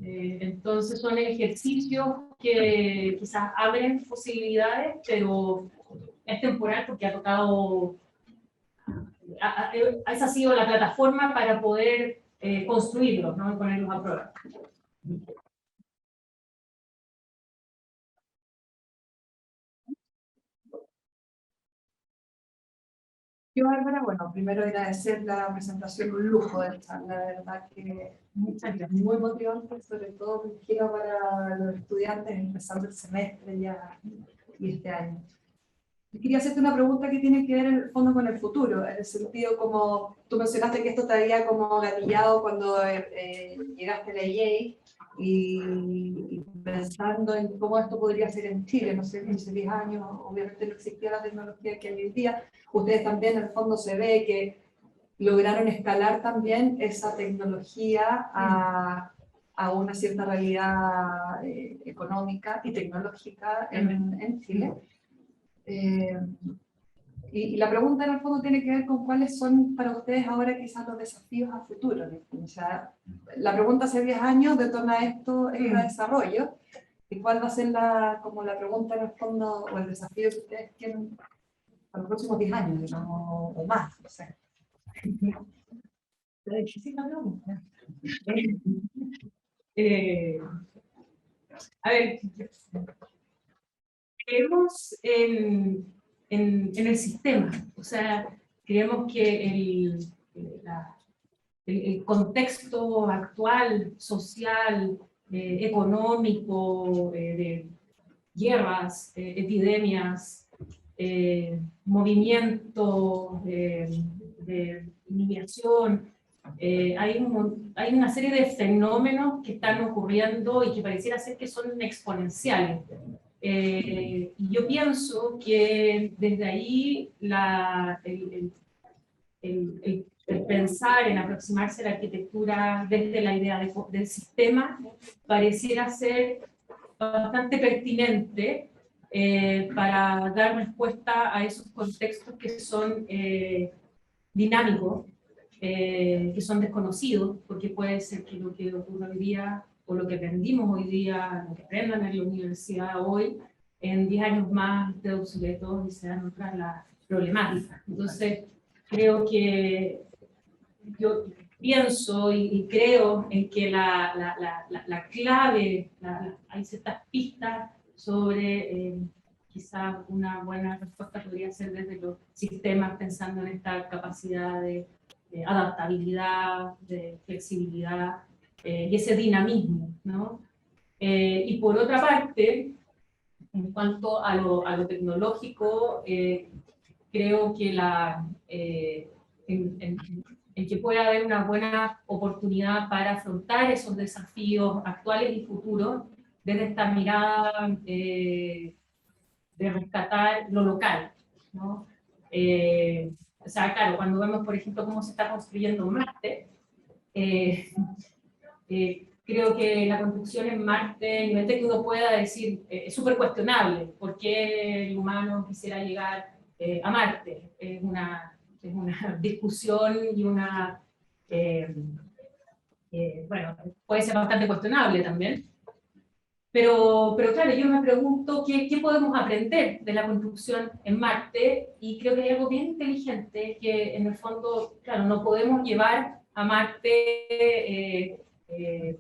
Entonces son ejercicios que quizás abren posibilidades, pero es temporal porque ha tocado, esa ha sido la plataforma para poder construirlos, ¿no? Y ponerlos a prueba. Yo, Bárbara, bueno, primero agradecer la presentación, un lujo de estar, la verdad que muchas gracias, muy motivante, sobre todo dirigida para los estudiantes empezando el semestre ya y este año. Y quería hacerte una pregunta que tiene que ver en el fondo con el futuro, en el sentido como tú mencionaste que esto te había como gatillado cuando llegaste a la EA y pensando en cómo esto podría ser en Chile, no sé, 15, 10 años, obviamente no existía la tecnología que hay hoy día. Ustedes también en el fondo se ve que lograron escalar también esa tecnología a una cierta realidad económica y tecnológica en Chile. Y la pregunta en el fondo tiene que ver con cuáles son para ustedes ahora quizás los desafíos a futuro. O sea, la pregunta hace 10 años detona esto, este desarrollo, y cuál va a ser como la pregunta en el fondo o el desafío que ustedes tienen para los próximos 10 años, digamos, o más, no sé. Es difícil la pregunta. A ver, creemos en el sistema, o sea, creemos que el contexto actual, social, económico, de guerras, epidemias, movimientos de inmigración, hay una serie de fenómenos que están ocurriendo y que pareciera ser que son exponenciales. Y yo pienso que desde ahí el pensar en aproximarse a la arquitectura desde la idea del sistema pareciera ser bastante pertinente para dar respuesta a esos contextos que son dinámicos, que son desconocidos, porque puede ser que lo que ocurre hoy día, o lo que aprendimos hoy día, lo que aprendan en la universidad hoy, en 10 años más esté obsoleto y sean otras las problemáticas. Entonces, creo que yo pienso y creo en que la clave, hay ciertas pistas sobre quizás una buena respuesta podría ser desde los sistemas, pensando en esta capacidad de adaptabilidad, de flexibilidad y ese dinamismo, ¿no? Y por otra parte, en cuanto a lo tecnológico, creo que en que puede haber una buena oportunidad para afrontar esos desafíos actuales y futuros desde esta mirada de rescatar lo local, ¿no? O sea, claro, cuando vemos, por ejemplo, cómo se está construyendo Marte, creo que la construcción en Marte, a nivel de que uno pueda decir, es súper cuestionable. ¿Por qué el humano quisiera llegar a Marte? Es una discusión y una... bueno, puede ser bastante cuestionable también. Pero claro, yo me pregunto qué podemos aprender de la construcción en Marte, y creo que hay algo bien inteligente que en el fondo, claro, no podemos llevar a Marte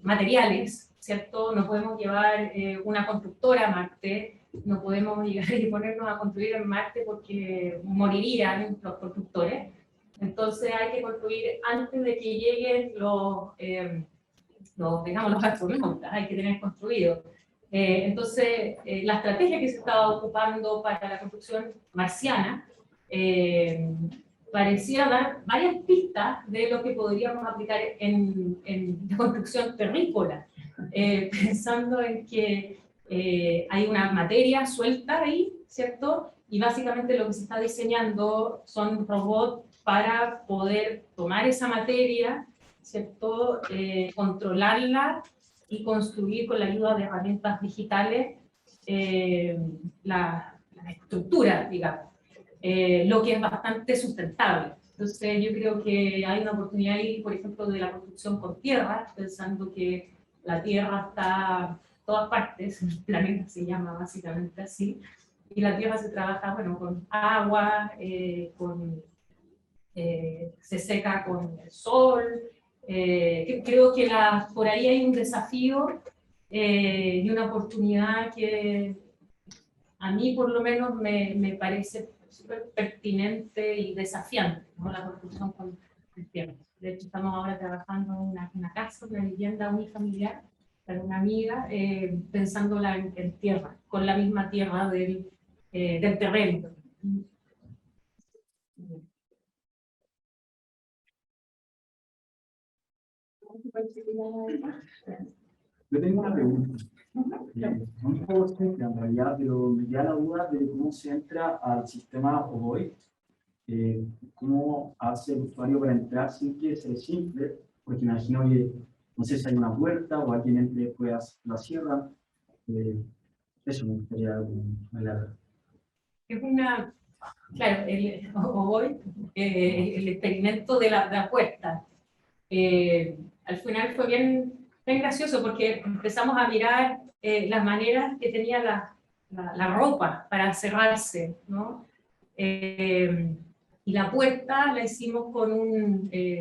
materiales, ¿cierto? No podemos llevar una constructora a Marte, no podemos llegar y ponernos a construir en Marte porque morirían los constructores. Entonces hay que construir antes de que lleguen digamos, los astronautas, hay que tener construido. Entonces, la estrategia que se estaba ocupando para la construcción marciana parecía dar varias pistas de lo que podríamos aplicar en la construcción terrícola, pensando en que hay una materia suelta ahí, ¿cierto? Y básicamente lo que se está diseñando son robots para poder tomar esa materia, ¿cierto? Controlarla y construir con la ayuda de herramientas digitales la estructura, digamos, lo que es bastante sustentable. Entonces yo creo que hay una oportunidad ahí, por ejemplo, de la construcción con tierra, pensando que la tierra está en todas partes, el planeta se llama básicamente así, y la tierra se trabaja, bueno, con agua, se seca con el sol. Creo que por ahí hay un desafío y una oportunidad que a mí por lo menos me parece súper pertinente y desafiante, ¿no? La construcción con tierra. De hecho, estamos ahora trabajando en una casa, una vivienda unifamiliar para una amiga, pensándola en tierra, con la misma tierra del terreno. Yo tengo una pregunta. Un poco simple en realidad, pero me queda la duda de cómo se entra al sistema OVOI. ¿Cómo hace el usuario para entrar sin que sea simple? Porque imagino que, no sé si hay una puerta o alguien entre y después la cierra. Eso me gustaría hablar. Es una... Claro, el OVOI, el experimento de la apuesta. Al final fue bien gracioso porque empezamos a mirar las maneras que tenía la ropa para cerrarse, ¿no? Y la puerta la hicimos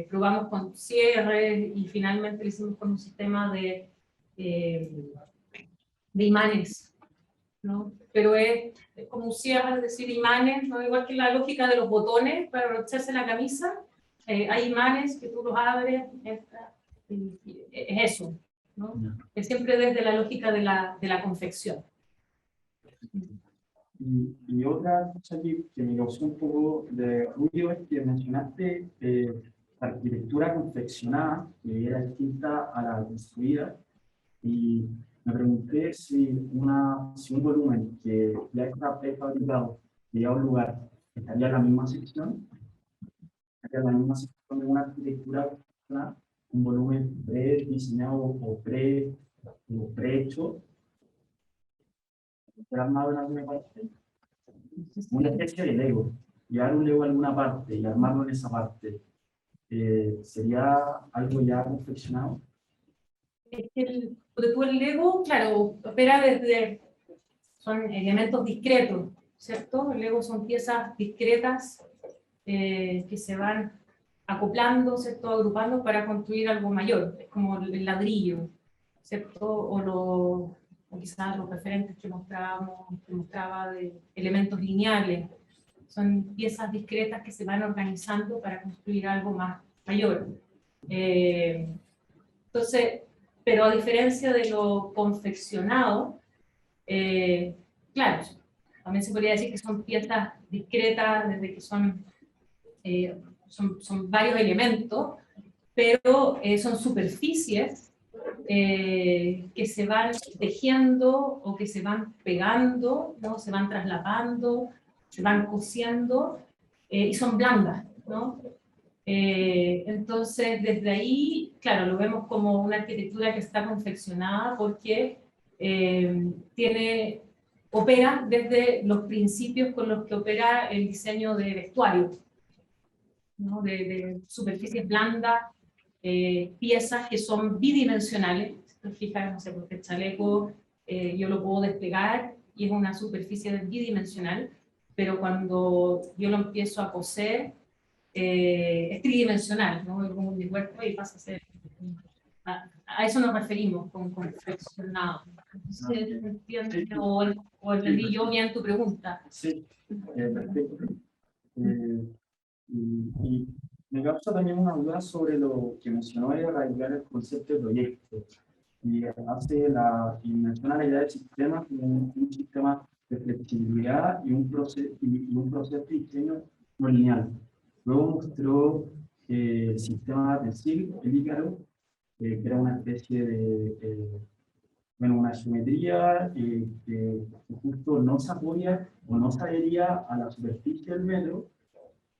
probamos con cierre y finalmente lo hicimos con un sistema de imanes, ¿no? Pero es como un cierre, es decir, imanes, ¿no? Igual que la lógica de los botones para abrocharse la camisa, hay imanes que tú los abres, es eso, ¿no? Es siempre desde la lógica de la confección. Y otra cosa que me causó un poco de ruido es que mencionaste arquitectura confeccionada, que era distinta a la construida, y me pregunté si un volumen que ya está prefabricado, que llega a un lugar, estaría en la misma sección, estaría en la misma sección de una arquitectura confeccionada, un volumen prediseñado o prehecho, armado en alguna parte, una especie de Lego, llevar un Lego a alguna parte y armarlo en esa parte, ¿sería algo ya confeccionado? Es que el Lego, claro, opera desde, son elementos discretos, ¿cierto? El Lego son piezas discretas que se van acoplando, ¿cierto? Agrupando para construir algo mayor, es como el ladrillo, ¿cierto? O quizás los referentes que mostraba de elementos lineales. Son piezas discretas que se van organizando para construir algo más mayor. Entonces, pero a diferencia de lo confeccionado, claro, también se podría decir que son piezas discretas, desde que son varios elementos, pero son superficies que se van tejiendo o que se van pegando, ¿no? Se van traslapando, se van cosiendo y son blandas, ¿no? Entonces, desde ahí, claro, lo vemos como una arquitectura que está confeccionada porque opera desde los principios con los que opera el diseño de vestuario, ¿no? De superficies blandas, piezas que son bidimensionales. Si te fijas, no sé, porque el chaleco yo lo puedo desplegar y es una superficie bidimensional, pero cuando yo lo empiezo a coser, es tridimensional, ¿no? Es como mi cuerpo y pasa a ser... A eso nos referimos con confeccionado. ¿Se entiende? O entendí yo bien tu pregunta. Sí, perfecto. Y me causa también una duda sobre lo que mencionó de arraigar el concepto de proyecto. Y menciona la idea del sistema como un sistema de flexibilidad y un proceso de diseño no lineal. Luego mostró el sistema de SIG, el Ícaro, que era una especie de una geometría que justo no se apoya o no se adhería a la superficie del metro,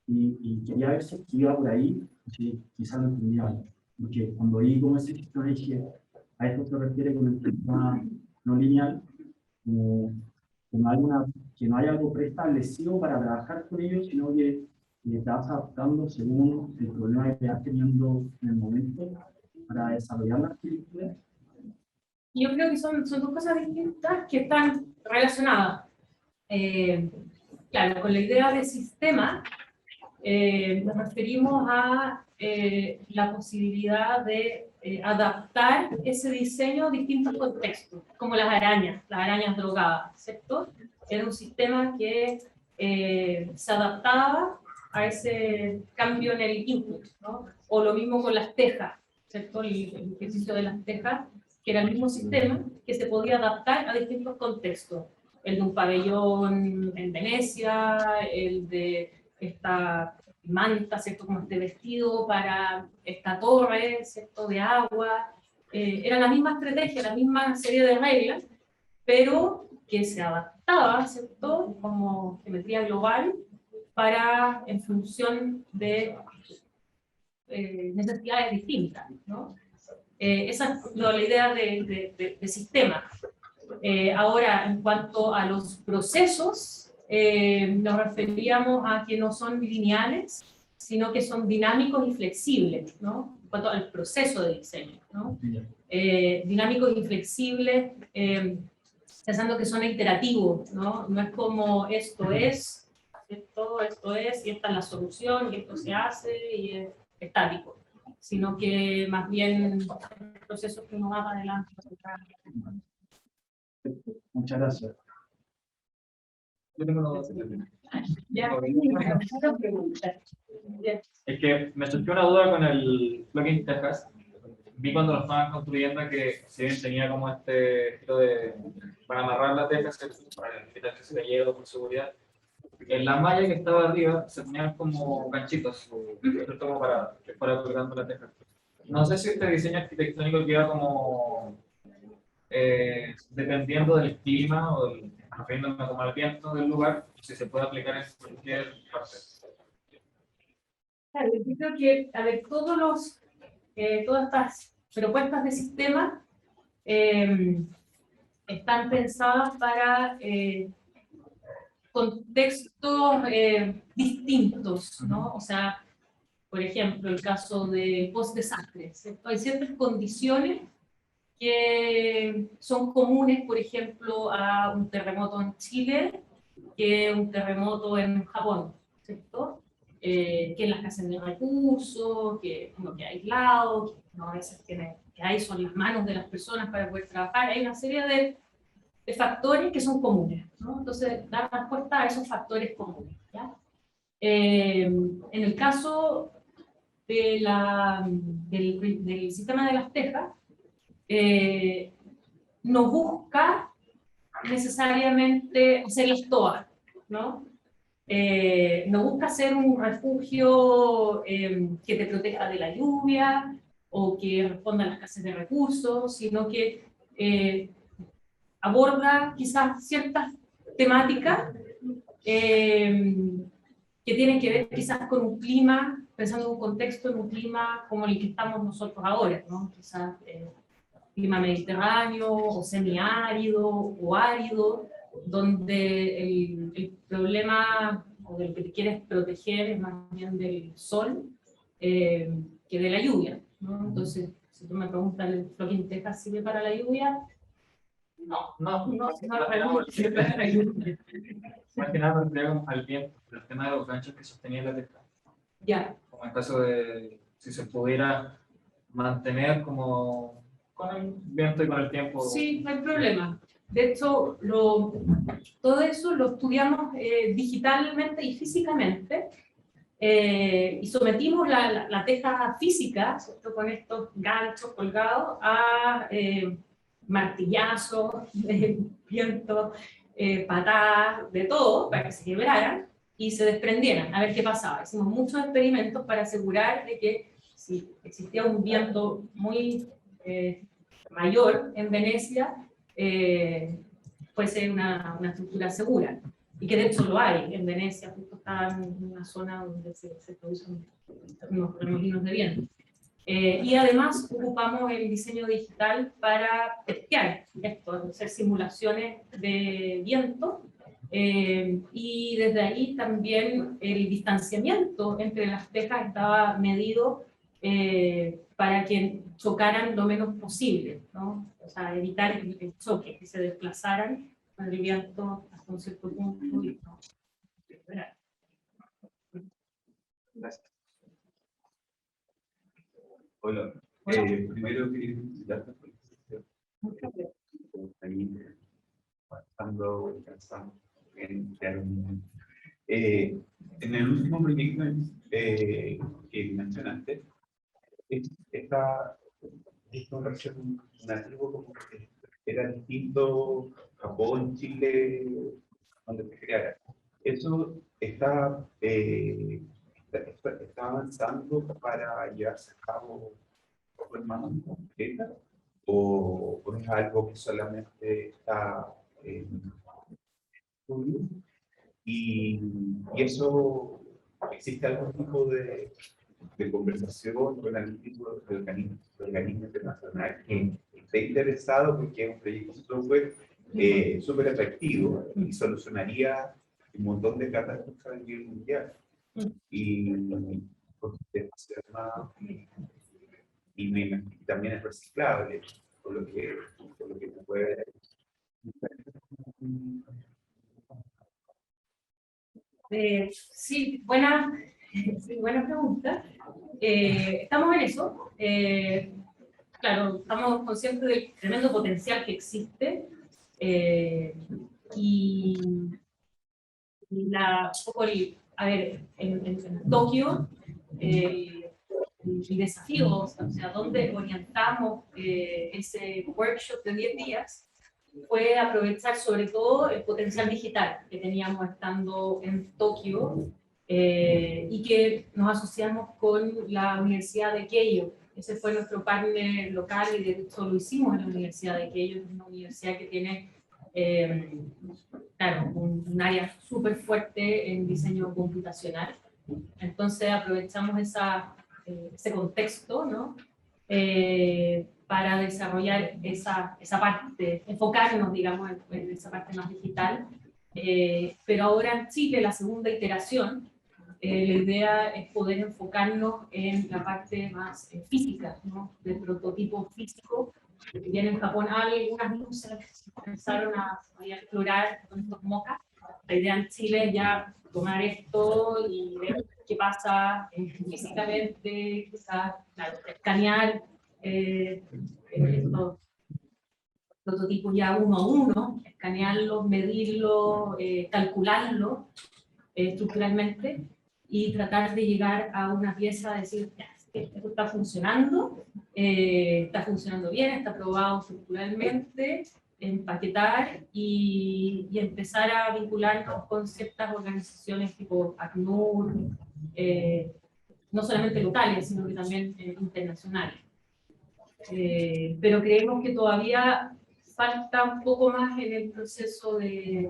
y quería ver si iba por ahí, si quizás lo entendía mal. Porque cuando oí como ese sistema dije, a esto se refiere con el sistema no lineal, que no hay algo preestablecido para trabajar con ellos, sino que te vas adaptando según el problema que vas teniendo en el momento para desarrollar la arquitectura. Yo creo que son dos cosas distintas que están relacionadas. Claro, con la idea de sistema nos referimos a la posibilidad de adaptar ese diseño a distintos contextos, como las arañas drogadas, ¿cierto? Era un sistema que se adaptaba a ese cambio en el input, ¿no? O lo mismo con las tejas, ¿cierto? El ejercicio de las tejas, que era el mismo sistema que se podía adaptar a distintos contextos. El de un pabellón en Venecia, el de esta manta, ¿cierto? Como este vestido para esta torre, ¿cierto? De agua. Era la misma estrategia, la misma serie de reglas, pero que se adaptaba, ¿cierto? Como geometría global en función de necesidades distintas, ¿no? Esa es la idea de sistema. Ahora, en cuanto a los procesos, nos referíamos a que no son lineales, sino que son dinámicos y flexibles, ¿no? En cuanto al proceso de diseño, ¿no? Dinámicos y flexibles, pensando que son iterativos, ¿no? No es como esto es, y esta es la solución, y esto se hace, y es estático, sino que más bien procesos que uno va para adelante. Muchas gracias. Yo tengo una duda. Es que me surgió una duda con el plugin Tejas. Vi cuando lo estaban construyendo que si bien tenía como este estilo de para amarrar la teja, para evitar que se le llegue por seguridad, en la malla que estaba arriba se ponían como ganchitos, como para colgando la teja. No sé si este diseño arquitectónico queda como dependiendo del clima o refiriéndome como al viento del lugar, si se puede aplicar en cualquier parte. Claro, yo creo que, a ver, todas estas propuestas de sistema están pensadas para contextos distintos, ¿no? O sea, por ejemplo, el caso de post-desastre, ¿cierto? Hay ciertas condiciones que son comunes, por ejemplo, a un terremoto en Chile que un terremoto en Japón, ¿cierto? Que en las casas de recursos, que uno queda aislado, que no, a veces que hay son las manos de las personas para poder trabajar. Hay una serie de factores que son comunes, ¿no? Entonces, dar respuesta a esos factores comunes, ¿ya? En el caso de del sistema de las tejas, no busca necesariamente hacerlas todas, ¿no? No busca ser un refugio que te proteja de la lluvia o que responda a las escasez de recursos, sino que aborda quizás ciertas temáticas que tienen que ver quizás con un clima, pensando en un contexto, en un clima como el que estamos nosotros ahora, ¿no? Quizás clima mediterráneo o semiárido o árido, donde el problema o del que te quieres proteger es más bien del sol que de la lluvia, ¿no? Entonces, si tú me preguntas, ¿el Floquín Texas sirve para la lluvia? No sirve para la lluvia. Más que nada, al viento, el tema de los ganchos que sostenía la teja. Ya. Como en caso de si se pudiera mantener como con el viento y con el tiempo. Sí, no hay problema. De hecho, todo eso lo estudiamos digitalmente y físicamente, y sometimos la teja física, ¿cierto? Con estos ganchos colgados a martillazos, vientos, patadas, de todo, para que se quebraran y se desprendieran, a ver qué pasaba. Hicimos muchos experimentos para asegurar de que si existía un viento muy mayor en Venecia, fuese una estructura segura. Y que de hecho lo hay en Venecia, justo está en una zona donde se producen unos remolinos de viento. Y además ocupamos el diseño digital para testear esto, hacer simulaciones de viento, y desde ahí también el distanciamiento entre las tejas estaba medido para que chocaran lo menos posible, ¿no? O sea, evitar el choque, que se desplazaran con el viento hasta un cierto punto y no. Gracias. Hola. Primero quería felicitarte por la presentación. Ahí bastante cansado en crear un... en el último proyecto que mencionaste, esta versión nativo como que era distinto Japón, Chile, donde se creara. Eso está avanzando para llevarse a cabo de forma concreta o es algo que solamente está en estudio y eso existe algún tipo de conversación con algún tipo de organismo internacional que esté interesado porque es un proyecto súper atractivo y solucionaría un montón de catástrofes a nivel mundial. Y también es reciclable, por lo que se puede. Sí, buena pregunta. Estamos en eso. Claro, estamos conscientes del tremendo potencial que existe, y a ver, en Tokio, el desafío, o sea, dónde orientamos ese workshop de 10 días, fue aprovechar sobre todo el potencial digital que teníamos estando en Tokio y que nos asociamos con la Universidad de Keio. Ese fue nuestro partner local y de hecho lo hicimos en la Universidad de Keio, es una universidad que tiene claro, un área súper fuerte en diseño computacional. Entonces aprovechamos ese contexto, ¿no? Para desarrollar esa parte, enfocarnos, digamos, en esa parte más digital. Pero ahora en Chile, la segunda iteración, la idea es poder enfocarnos en la parte más física, ¿no? Del prototipo físico. Bien, en Japón hay algunas luces que se comenzaron a explorar con estos mocas. La idea en Chile es ya tomar esto y ver qué pasa físicamente, quizás, claro, escanear estos prototipos ya uno a uno, escanearlos, medirlos, calcularlos estructuralmente y tratar de llegar a una pieza, decir, ya, esto está funcionando bien, está probado estructuralmente, empaquetar y empezar a vincularnos con ciertas organizaciones tipo ACNUR, no solamente locales, sino que también internacionales. Pero creemos que todavía falta un poco más en el proceso de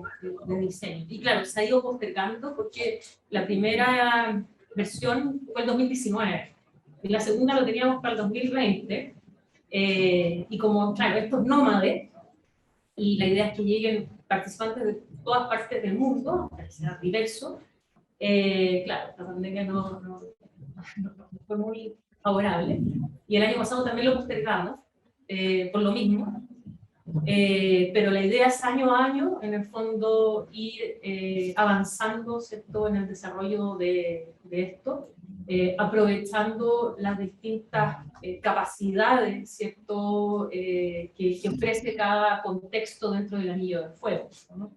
diseño. Y claro, se ha ido postergando porque la primera versión fue el 2019, y la segunda lo teníamos para el 2020, y como, claro, esto es nómade, y la idea es que lleguen participantes de todas partes del mundo, que sea diverso, claro, la pandemia no fue muy favorable, y el año pasado también lo postergamos, por lo mismo, pero la idea es año a año, en el fondo, ir avanzando, ¿cierto?, en el desarrollo de esto, aprovechando las distintas capacidades, ¿cierto?, que ofrece cada contexto dentro del anillo de fuego, ¿no?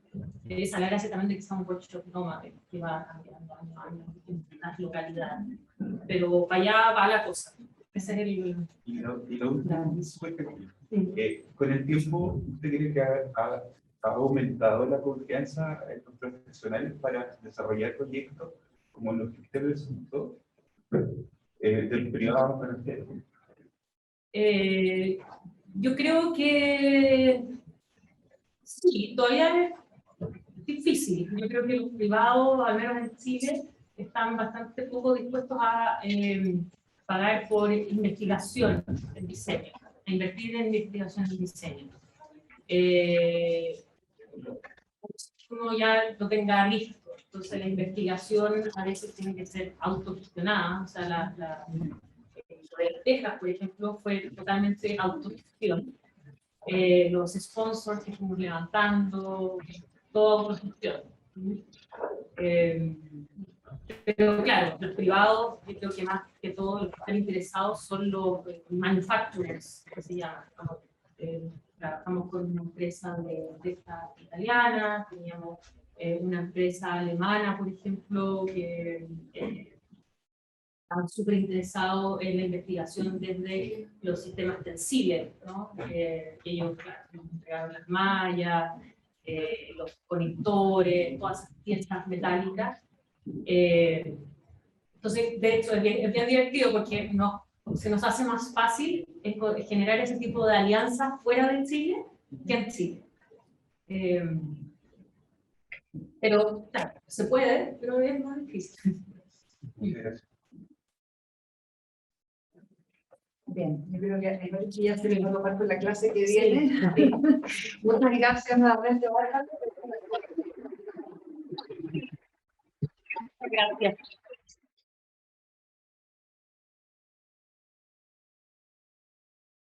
Esa es la gracia también de que sea un workshop nómade, que va cambiando año a año en distintas localidades. Pero para allá va la cosa. Ese es el... Y lo último es súper pequeño. Con el tiempo, ¿usted cree que ha aumentado la confianza en los profesionales para desarrollar proyectos como los que usted presentó, del privado para usted? Yo creo que sí, todavía es difícil. Yo creo que los privados, al menos en Chile, están bastante poco dispuestos a pagar por investigación en diseño, a invertir en investigación en diseño. Uno ya lo tenga listo, entonces la investigación a veces tiene que ser autogestionada, o sea, de Texas, por ejemplo, fue totalmente autogestión. Los sponsors que fuimos levantando, toda autogestión. Pero claro, los privados, yo creo que más que todo los que están interesados son los manufacturers, que se llaman. Trabajamos con una empresa de esta italiana, teníamos una empresa alemana, por ejemplo, que estaban súper interesados en la investigación desde los sistemas tensiles, ¿no? Que ellos, claro, entregaron las mallas, los conectores, todas esas piezas metálicas. Entonces, de hecho, es bien divertido porque se nos hace más fácil generar ese tipo de alianzas fuera de Chile que en Chile. Pero, claro, se puede, pero es más difícil. Bien, yo creo que ya se me va a tomar con la clase que viene. Sí. Muchas gracias nuevamente, Bárbara. Gracias.